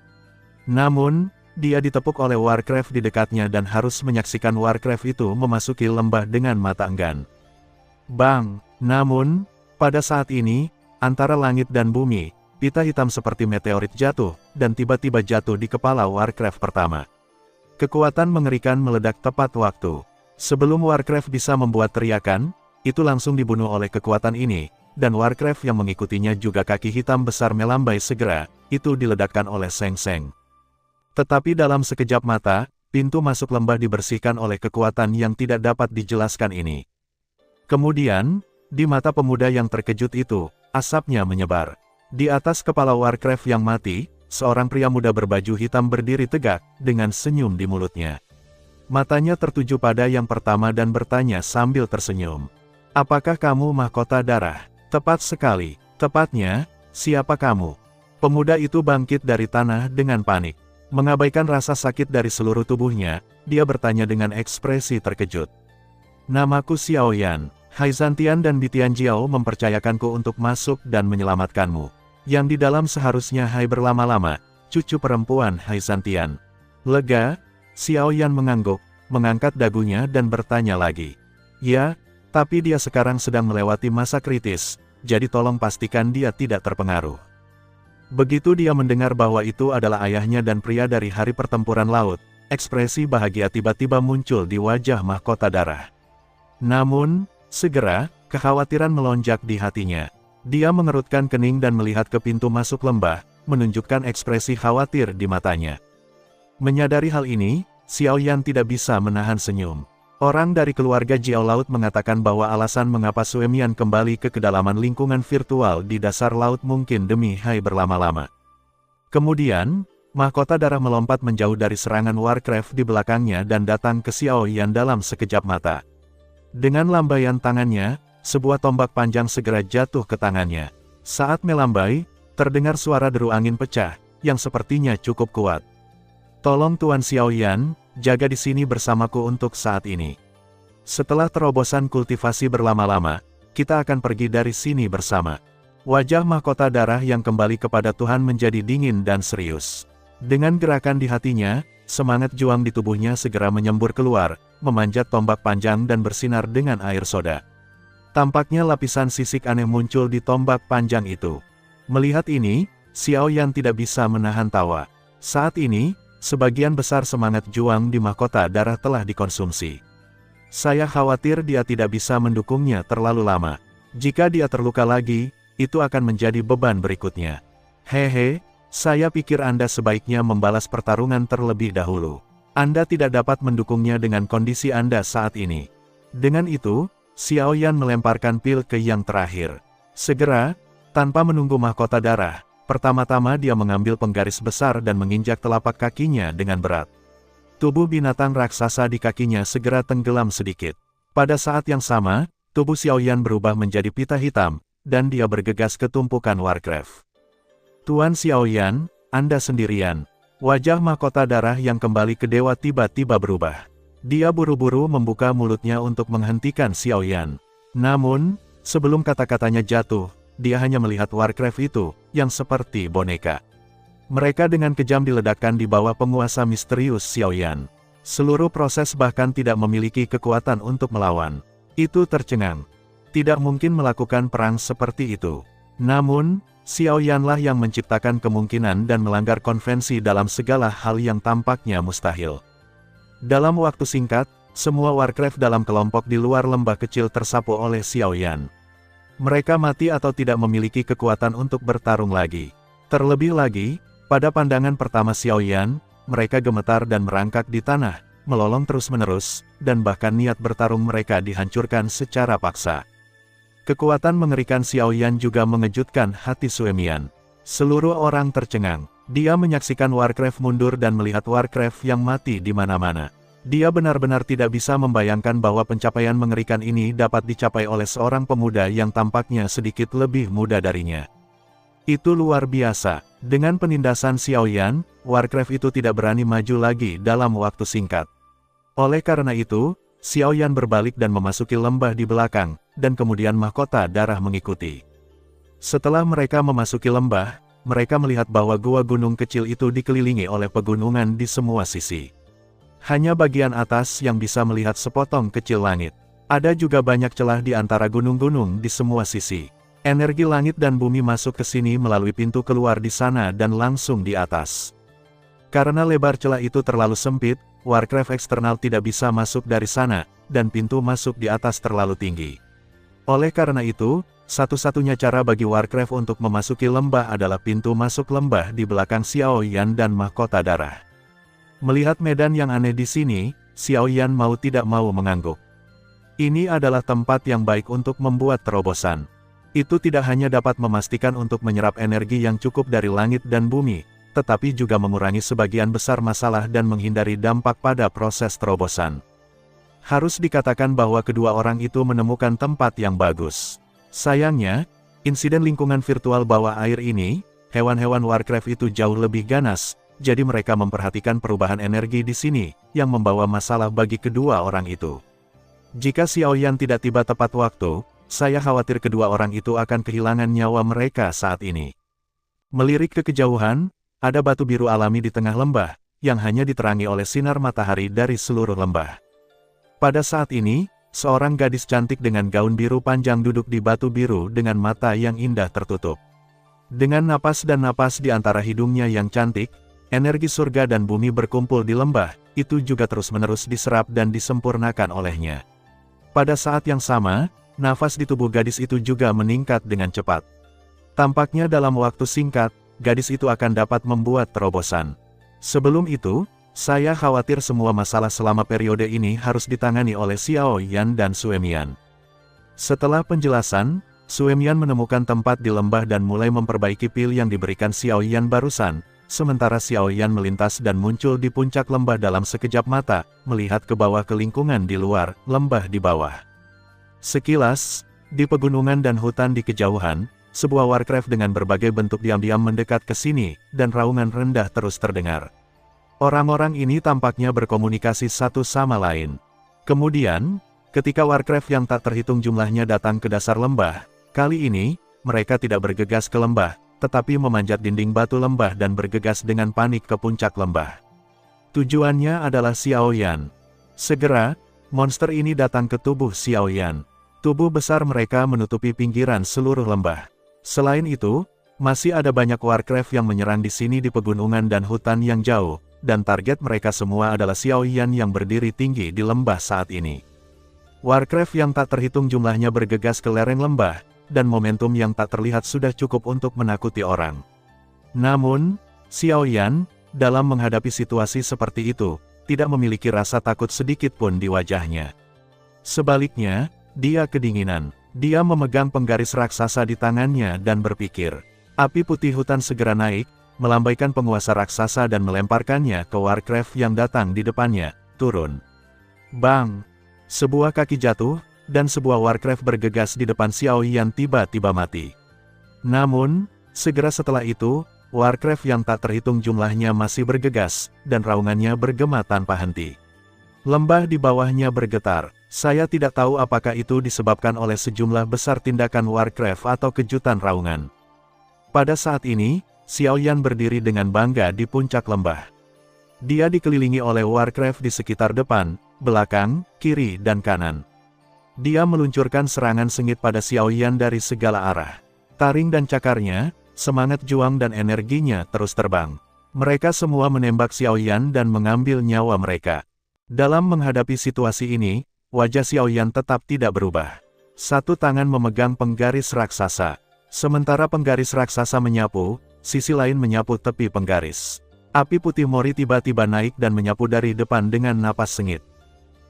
Namun, dia ditepuk oleh Warcraft di dekatnya dan harus menyaksikan Warcraft itu memasuki lembah dengan mata enggan. Bang! Namun, pada saat ini, antara langit dan bumi, pita hitam seperti meteorit jatuh, dan tiba-tiba jatuh di kepala Warcraft pertama. Kekuatan mengerikan meledak tepat waktu. Sebelum Warcraft bisa membuat teriakan, itu langsung dibunuh oleh kekuatan ini, dan Warcraft yang mengikutinya juga kaki hitam besar melambai segera, itu diledakkan oleh Seng Seng. Tetapi dalam sekejap mata, pintu masuk lembah dibersihkan oleh kekuatan yang tidak dapat dijelaskan ini. Kemudian, di mata pemuda yang terkejut itu, asapnya menyebar. Di atas kepala Warcraft yang mati, seorang pria muda berbaju hitam berdiri tegak, dengan senyum di mulutnya. Matanya tertuju pada yang pertama dan bertanya sambil tersenyum. Apakah kamu mahkota darah? Tepat sekali, tepatnya, siapa kamu? Pemuda itu bangkit dari tanah dengan panik. Mengabaikan rasa sakit dari seluruh tubuhnya, dia bertanya dengan ekspresi terkejut. Namaku Xiao Yan, Haizantian dan Bitianjiao mempercayakanku untuk masuk dan menyelamatkanmu. Yang di dalam seharusnya Hai berlama-lama, cucu perempuan Haizantian. Lega, Xiao Yan mengangguk, mengangkat dagunya dan bertanya lagi. Ya, tapi dia sekarang sedang melewati masa kritis, jadi tolong pastikan dia tidak terpengaruh. Begitu dia mendengar bahwa itu adalah ayahnya dan pria dari hari pertempuran laut, ekspresi bahagia tiba-tiba muncul di wajah mahkota darah. Namun, segera, kekhawatiran melonjak di hatinya. Dia mengerutkan kening dan melihat ke pintu masuk lembah, menunjukkan ekspresi khawatir di matanya. Menyadari hal ini, Xiao Yan tidak bisa menahan senyum. Orang dari keluarga Jiao Laut mengatakan bahwa alasan mengapa Suemian kembali ke kedalaman lingkungan virtual di dasar laut mungkin demi Hai berlama-lama. Kemudian, mahkota darah melompat menjauh dari serangan Warcraft di belakangnya dan datang ke Xiao Yan dalam sekejap mata. Dengan lambaian tangannya, sebuah tombak panjang segera jatuh ke tangannya. Saat melambai, terdengar suara deru angin pecah, yang sepertinya cukup kuat. Tolong Tuan Xiao Yan, jaga di sini bersamaku untuk saat ini. Setelah terobosan kultivasi berlama-lama, kita akan pergi dari sini bersama. Wajah mahkota darah yang kembali kepada Tuhan menjadi dingin dan serius. Dengan gerakan di hatinya, semangat juang di tubuhnya segera menyembur keluar, memanjat tombak panjang dan bersinar dengan air soda. Tampaknya lapisan sisik aneh muncul di tombak panjang itu. Melihat ini, Xiao Yan tidak bisa menahan tawa. Saat ini, sebagian besar semangat juang di mahkota darah telah dikonsumsi. Saya khawatir dia tidak bisa mendukungnya terlalu lama. Jika dia terluka lagi, itu akan menjadi beban berikutnya. Hehe, saya pikir Anda sebaiknya membalas pertarungan terlebih dahulu. Anda tidak dapat mendukungnya dengan kondisi Anda saat ini. Dengan itu, Xiao Yan melemparkan pil ke yang terakhir. Segera, tanpa menunggu mahkota darah, pertama-tama dia mengambil penggaris besar dan menginjak telapak kakinya dengan berat. Tubuh binatang raksasa di kakinya segera tenggelam sedikit. Pada saat yang sama, tubuh Xiao Yan berubah menjadi pita hitam, dan dia bergegas ke tumpukan Warcraft. Tuan Xiao Yan, Anda sendirian. Wajah mahkota darah yang kembali ke dewa tiba-tiba berubah. Dia buru-buru membuka mulutnya untuk menghentikan Xiao Yan. Namun, sebelum kata-katanya jatuh, dia hanya melihat Warcraft itu, yang seperti boneka. Mereka dengan kejam diledakkan di bawah penguasa misterius Xiao Yan. Seluruh proses bahkan tidak memiliki kekuatan untuk melawan. Itu tercengang. Tidak mungkin melakukan perang seperti itu. Namun, Xiao Yanlah yang menciptakan kemungkinan dan melanggar konvensi dalam segala hal yang tampaknya mustahil. Dalam waktu singkat, semua Warcraft dalam kelompok di luar lembah kecil tersapu oleh Xiao Yan. Mereka mati atau tidak memiliki kekuatan untuk bertarung lagi. Terlebih lagi, pada pandangan pertama Xiao Yan, mereka gemetar dan merangkak di tanah, melolong terus-menerus, dan bahkan niat bertarung mereka dihancurkan secara paksa. Kekuatan mengerikan Xiao Yan juga mengejutkan hati Suemian. Seluruh orang tercengang. Dia menyaksikan Warcraft mundur dan melihat Warcraft yang mati di mana-mana. Dia benar-benar tidak bisa membayangkan bahwa pencapaian mengerikan ini dapat dicapai oleh seorang pemuda yang tampaknya sedikit lebih muda darinya. Itu luar biasa. Dengan penindasan Xiaoyan, Warcraft itu tidak berani maju lagi dalam waktu singkat. Oleh karena itu, Xiaoyan berbalik dan memasuki lembah di belakang, dan kemudian mahkota darah mengikuti. Setelah mereka memasuki lembah, mereka melihat bahwa gua gunung kecil itu dikelilingi oleh pegunungan di semua sisi. Hanya bagian atas yang bisa melihat sepotong kecil langit. Ada juga banyak celah di antara gunung-gunung di semua sisi. Energi langit dan bumi masuk ke sini melalui pintu keluar di sana dan langsung di atas. Karena lebar celah itu terlalu sempit, Warcraft eksternal tidak bisa masuk dari sana, dan pintu masuk di atas terlalu tinggi. Oleh karena itu, satu-satunya cara bagi Warcraft untuk memasuki lembah adalah pintu masuk lembah di belakang Xiaoyan dan mahkota darah. Melihat medan yang aneh di sini, Xiaoyan mau tidak mau mengangguk. Ini adalah tempat yang baik untuk membuat terobosan. Itu tidak hanya dapat memastikan untuk menyerap energi yang cukup dari langit dan bumi, tetapi juga mengurangi sebagian besar masalah dan menghindari dampak pada proses terobosan. Harus dikatakan bahwa kedua orang itu menemukan tempat yang bagus. Sayangnya, insiden lingkungan virtual bawah air ini, hewan-hewan Warcraft itu jauh lebih ganas, jadi mereka memperhatikan perubahan energi di sini, yang membawa masalah bagi kedua orang itu. Jika Xiaoyan tidak tiba tepat waktu, saya khawatir kedua orang itu akan kehilangan nyawa mereka saat ini. Melirik ke kejauhan, ada batu biru alami di tengah lembah, yang hanya diterangi oleh sinar matahari dari seluruh lembah. Pada saat ini, seorang gadis cantik dengan gaun biru panjang duduk di batu biru dengan mata yang indah tertutup. Dengan napas dan napas di antara hidungnya yang cantik, energi surga dan bumi berkumpul di lembah, itu juga terus-menerus diserap dan disempurnakan olehnya. Pada saat yang sama, nafas di tubuh gadis itu juga meningkat dengan cepat. Tampaknya dalam waktu singkat, gadis itu akan dapat membuat terobosan. Sebelum itu, saya khawatir semua masalah selama periode ini harus ditangani oleh Xiaoyan dan Suemian. Setelah penjelasan, Suemian menemukan tempat di lembah dan mulai memperbaiki pil yang diberikan Xiaoyan barusan. Sementara Xiaoyan melintas dan muncul di puncak lembah dalam sekejap mata, melihat ke bawah ke lingkungan di luar, lembah di bawah. Sekilas, di pegunungan dan hutan di kejauhan, sebuah Warcraft dengan berbagai bentuk diam-diam mendekat ke sini, dan raungan rendah terus terdengar. Orang-orang ini tampaknya berkomunikasi satu sama lain. Kemudian, ketika Warcraft yang tak terhitung jumlahnya datang ke dasar lembah, kali ini, mereka tidak bergegas ke lembah, tetapi memanjat dinding batu lembah dan bergegas dengan panik ke puncak lembah. Tujuannya adalah Xiaoyan. Segera, monster ini datang ke tubuh Xiaoyan. Tubuh besar mereka menutupi pinggiran seluruh lembah. Selain itu, masih ada banyak Warcraft yang menyerang di sini di pegunungan dan hutan yang jauh, dan target mereka semua adalah Xiaoyan yang berdiri tinggi di lembah saat ini. Warcraft yang tak terhitung jumlahnya bergegas ke lereng lembah, dan momentum yang tak terlihat sudah cukup untuk menakuti orang. Namun, Xiaoyan, dalam menghadapi situasi seperti itu, tidak memiliki rasa takut sedikit pun di wajahnya. Sebaliknya, dia kedinginan. Dia memegang penggaris raksasa di tangannya dan berpikir. Api putih hutan segera naik, melambaikan penguasa raksasa dan melemparkannya ke Warcraft yang datang di depannya, turun. Bang! Sebuah kaki jatuh, dan sebuah Warcraft bergegas di depan Xiaoyan tiba-tiba mati. Namun, segera setelah itu, Warcraft yang tak terhitung jumlahnya masih bergegas, dan raungannya bergema tanpa henti. Lembah di bawahnya bergetar. Saya tidak tahu apakah itu disebabkan oleh sejumlah besar tindakan Warcraft atau kejutan raungan. Pada saat ini, Xiaoyan berdiri dengan bangga di puncak lembah. Dia dikelilingi oleh Warcraft di sekitar depan, belakang, kiri dan kanan. Dia meluncurkan serangan sengit pada Xiaoyan dari segala arah. Taring dan cakarnya, semangat juang dan energinya terus terbang. Mereka semua menembak Xiaoyan dan mengambil nyawa mereka. Dalam menghadapi situasi ini, wajah Xiaoyan tetap tidak berubah. Satu tangan memegang penggaris raksasa. Sementara penggaris raksasa menyapu, sisi lain menyapu tepi penggaris. Api putih mori tiba-tiba naik dan menyapu dari depan dengan napas sengit.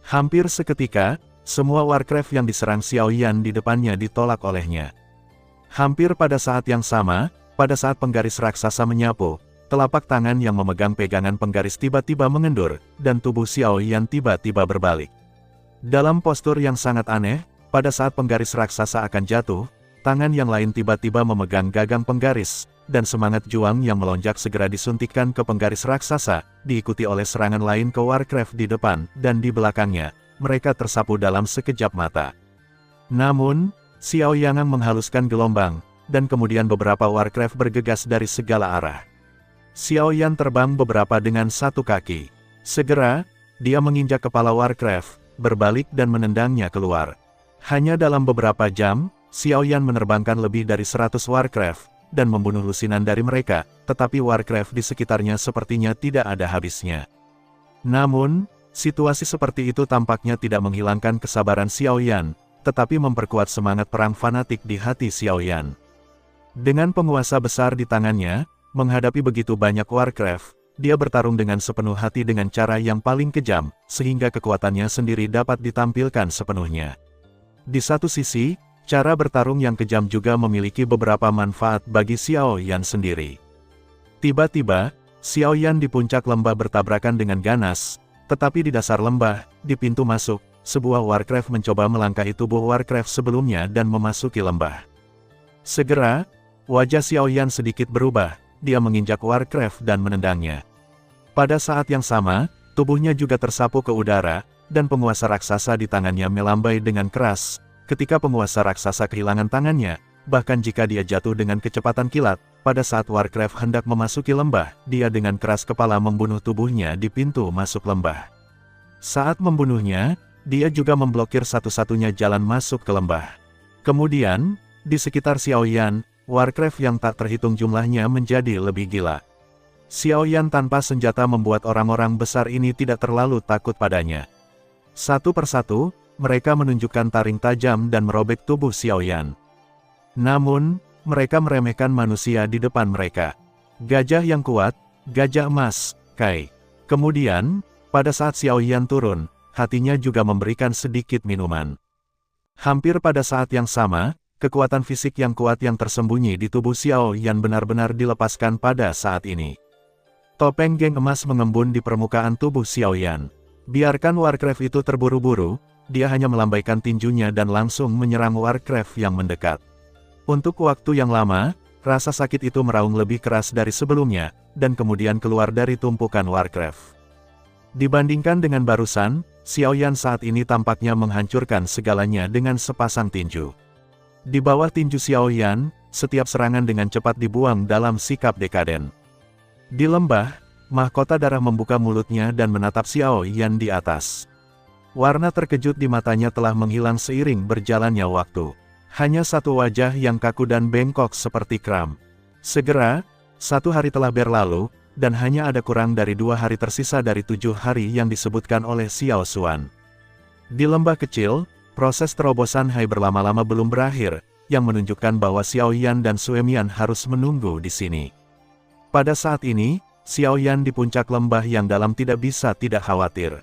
Hampir seketika, semua Warcraft yang diserang Xiaoyan di depannya ditolak olehnya. Hampir pada saat yang sama, pada saat penggaris raksasa menyapu, telapak tangan yang memegang pegangan penggaris tiba-tiba mengendur, dan tubuh Xiao Yan tiba-tiba berbalik. Dalam postur yang sangat aneh, pada saat penggaris raksasa akan jatuh, tangan yang lain tiba-tiba memegang gagang penggaris, dan semangat juang yang melonjak segera disuntikkan ke penggaris raksasa, diikuti oleh serangan lain ke Warcraft di depan dan di belakangnya. Mereka tersapu dalam sekejap mata. Namun, Xiao Yang menghaluskan gelombang, dan kemudian beberapa Warcraft bergegas dari segala arah. Xiao Yan terbang beberapa dengan satu kaki. Segera, dia menginjak kepala Warcraft, berbalik dan menendangnya keluar. Hanya dalam beberapa jam, Xiao Yan menerbangkan lebih dari 100 Warcraft, dan membunuh lusinan dari mereka, tetapi Warcraft di sekitarnya sepertinya tidak ada habisnya. Namun, situasi seperti itu tampaknya tidak menghilangkan kesabaran Xiao Yan, tetapi memperkuat semangat perang fanatik di hati Xiao Yan. Dengan penguasa besar di tangannya, menghadapi begitu banyak Warcraft, dia bertarung dengan sepenuh hati dengan cara yang paling kejam, sehingga kekuatannya sendiri dapat ditampilkan sepenuhnya. Di satu sisi, cara bertarung yang kejam juga memiliki beberapa manfaat bagi Xiao Yan sendiri. Tiba-tiba, Xiao Yan di puncak lembah bertabrakan dengan ganas, tetapi di dasar lembah, di pintu masuk, sebuah Warcraft mencoba melangkahi tubuh Warcraft sebelumnya dan memasuki lembah. Segera, wajah Xiao Yan sedikit berubah. Dia menginjak Warcraft dan menendangnya. Pada saat yang sama, tubuhnya juga tersapu ke udara, dan penguasa raksasa di tangannya melambai dengan keras. Ketika penguasa raksasa kehilangan tangannya, bahkan jika dia jatuh dengan kecepatan kilat, pada saat Warcraft hendak memasuki lembah, dia dengan keras kepala membunuh tubuhnya di pintu masuk lembah. Saat membunuhnya, dia juga memblokir satu-satunya jalan masuk ke lembah. Kemudian, di sekitar Xiao Yan, Warcraft yang tak terhitung jumlahnya menjadi lebih gila. Xiao Yan tanpa senjata membuat orang-orang besar ini tidak terlalu takut padanya. Satu persatu, mereka menunjukkan taring tajam dan merobek tubuh Xiao Yan. Namun, mereka meremehkan manusia di depan mereka. Gajah yang kuat, gajah emas, Kai. Kemudian, pada saat Xiao Yan turun, hatinya juga memberikan sedikit minuman. Hampir pada saat yang sama, kekuatan fisik yang kuat yang tersembunyi di tubuh Xiao Yan benar-benar dilepaskan pada saat ini. Topeng geng emas mengembun di permukaan tubuh Xiao Yan. Biarkan Warcraft itu terburu-buru, dia hanya melambaikan tinjunya dan langsung menyerang Warcraft yang mendekat. Untuk waktu yang lama, rasa sakit itu meraung lebih keras dari sebelumnya, dan kemudian keluar dari tumpukan Warcraft. Dibandingkan dengan barusan, Xiao Yan saat ini tampaknya menghancurkan segalanya dengan sepasang tinju. Di bawah tinju Xiao Yan, setiap serangan dengan cepat dibuang dalam sikap dekaden. Di lembah, mahkota darah membuka mulutnya dan menatap Xiao Yan di atas. Warna terkejut di matanya telah menghilang seiring berjalannya waktu. Hanya satu wajah yang kaku dan bengkok seperti kram. Segera, 1 hari telah berlalu, dan hanya ada kurang dari 2 hari tersisa dari 7 hari yang disebutkan oleh Xiao Xuan. Di lembah kecil, proses terobosan Hai berlama-lama belum berakhir, yang menunjukkan bahwa Xiao Yan dan Sue Mian harus menunggu di sini. Pada saat ini, Xiao Yan di puncak lembah yang dalam tidak bisa tidak khawatir.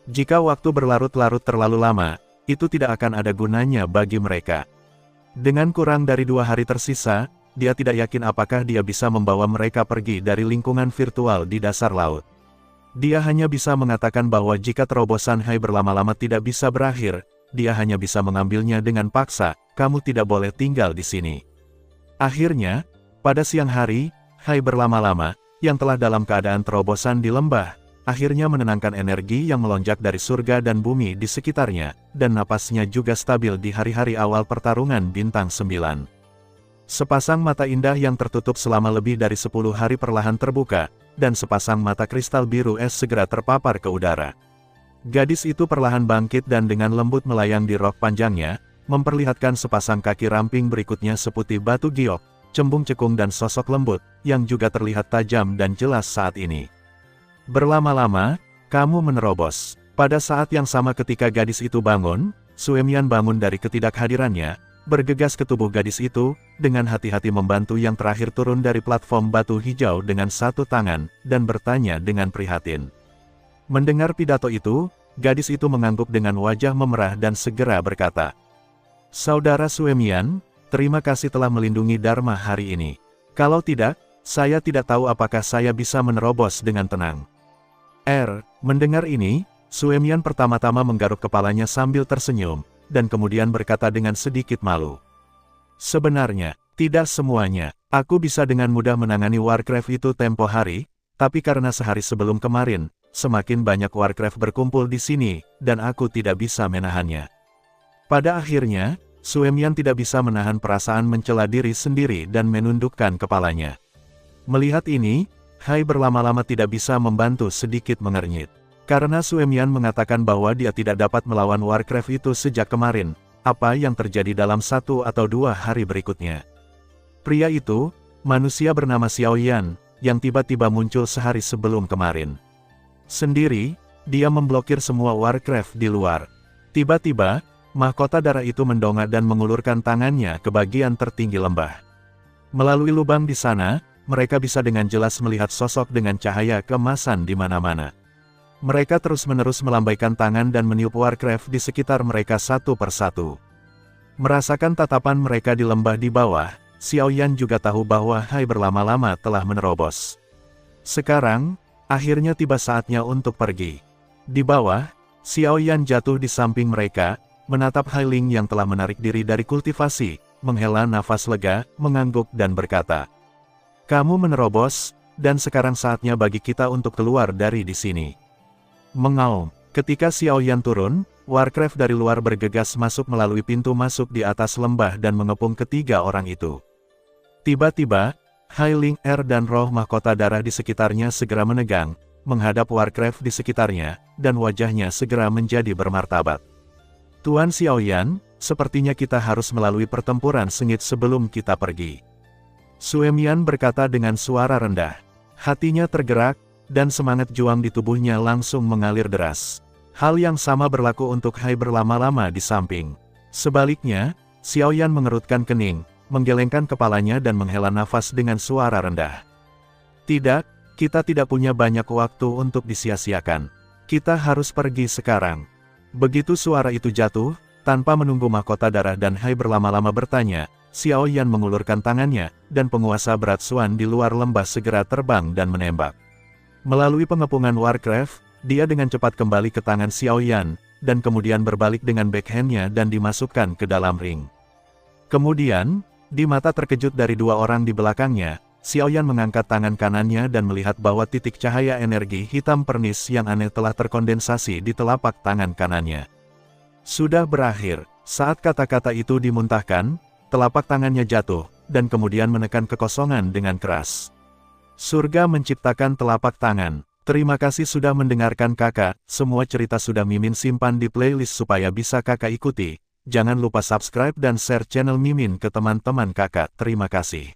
Jika waktu berlarut-larut terlalu lama, itu tidak akan ada gunanya bagi mereka. Dengan kurang dari 2 hari tersisa, dia tidak yakin apakah dia bisa membawa mereka pergi dari lingkungan virtual di dasar laut. Dia hanya bisa mengatakan bahwa jika terobosan Hai berlama-lama tidak bisa berakhir, dia hanya bisa mengambilnya dengan paksa, kamu tidak boleh tinggal di sini. Akhirnya, pada siang hari, Hai berlama-lama, yang telah dalam keadaan terobosan di lembah, akhirnya menenangkan energi yang melonjak dari surga dan bumi di sekitarnya, dan napasnya juga stabil di hari-hari awal pertarungan bintang 9. Sepasang mata indah yang tertutup selama lebih dari 10 hari perlahan terbuka, dan sepasang mata kristal biru es segera terpapar ke udara. Gadis itu perlahan bangkit dan dengan lembut melayang di rok panjangnya, memperlihatkan sepasang kaki ramping berikutnya seputih batu giok, cembung cekung dan sosok lembut, yang juga terlihat tajam dan jelas saat ini. Berlama-lama, kamu menerobos. Pada saat yang sama ketika gadis itu bangun, Sue Mian bangun dari ketidakhadirannya, bergegas ke tubuh gadis itu, dengan hati-hati membantu yang terakhir turun dari platform batu hijau dengan satu tangan, dan bertanya dengan prihatin. Mendengar pidato itu, gadis itu mengangguk dengan wajah memerah dan segera berkata, "Saudara Sue Mian, terima kasih telah melindungi Dharma hari ini. Kalau tidak, Saya tidak tahu apakah saya bisa menerobos dengan tenang. Mendengar ini, Suemian pertama-tama menggaruk kepalanya sambil tersenyum, dan kemudian berkata dengan sedikit malu. Sebenarnya, tidak semuanya. Aku bisa dengan mudah menangani Warcraft itu tempo hari, tapi karena sehari sebelum kemarin, semakin banyak Warcraft berkumpul di sini, dan aku tidak bisa menahannya. Pada akhirnya, Suemian tidak bisa menahan perasaan mencela diri sendiri dan menundukkan kepalanya. Melihat ini, Hai berlama-lama tidak bisa membantu sedikit mengernyit. Karena Suemian mengatakan bahwa dia tidak dapat melawan Warcraft itu sejak kemarin, apa yang terjadi dalam 1 atau 2 hari berikutnya. Pria itu, manusia bernama Xiaoyan, yang tiba-tiba muncul sehari sebelum kemarin. Sendiri, dia memblokir semua Warcraft di luar. Tiba-tiba, mahkota darah itu mendongak dan mengulurkan tangannya ke bagian tertinggi lembah. Melalui lubang di sana, mereka bisa dengan jelas melihat sosok dengan cahaya keemasan di mana-mana. Mereka terus-menerus melambaikan tangan dan meniup Warcraft di sekitar mereka satu persatu. Merasakan tatapan mereka di lembah di bawah, Xiaoyan juga tahu bahwa Hai berlama-lama telah menerobos. Sekarang, akhirnya tiba saatnya untuk pergi. Di bawah, Xiaoyan jatuh di samping mereka, menatap Hai Ling yang telah menarik diri dari kultivasi, menghela nafas lega, mengangguk dan berkata, "Kamu menerobos, dan sekarang saatnya bagi kita untuk keluar dari di sini." Mengaum, ketika Xiaoyan turun, Warcraft dari luar bergegas masuk melalui pintu masuk di atas lembah dan mengepung ketiga orang itu. Tiba-tiba, Hai Ling dan roh mahkota darah di sekitarnya segera menegang, menghadap Warcraft di sekitarnya, dan wajahnya segera menjadi bermartabat. "Tuan Xiaoyan, sepertinya kita harus melalui pertempuran sengit sebelum kita pergi." Suemian berkata dengan suara rendah. Hatinya tergerak, dan semangat juang di tubuhnya langsung mengalir deras. Hal yang sama berlaku untuk Hai berlama-lama di samping. Sebaliknya, Xiaoyan mengerutkan kening, menggelengkan kepalanya dan menghela nafas dengan suara rendah. "Tidak, kita tidak punya banyak waktu untuk disia-siakan. Kita harus pergi sekarang." Begitu suara itu jatuh, tanpa menunggu mahkota darah dan Hai berlama-lama bertanya, Xiaoyan mengulurkan tangannya, dan penguasa berat Xuan di luar lembah segera terbang dan menembak. Melalui pengepungan Warcraft, dia dengan cepat kembali ke tangan Xiaoyan, dan kemudian berbalik dengan backhand-nya dan dimasukkan ke dalam ring. Kemudian, di mata terkejut dari dua orang di belakangnya, Xiaoyan mengangkat tangan kanannya dan melihat bahwa titik cahaya energi hitam pernis yang aneh telah terkondensasi di telapak tangan kanannya. Sudah berakhir. Saat kata-kata itu dimuntahkan, telapak tangannya jatuh, dan kemudian menekan kekosongan dengan keras. Surga menciptakan telapak tangan. Terima kasih sudah mendengarkan kakak, semua cerita sudah Mimin simpan di playlist supaya bisa kakak ikuti. Jangan lupa subscribe dan share channel Mimin ke teman-teman kakak. Terima kasih.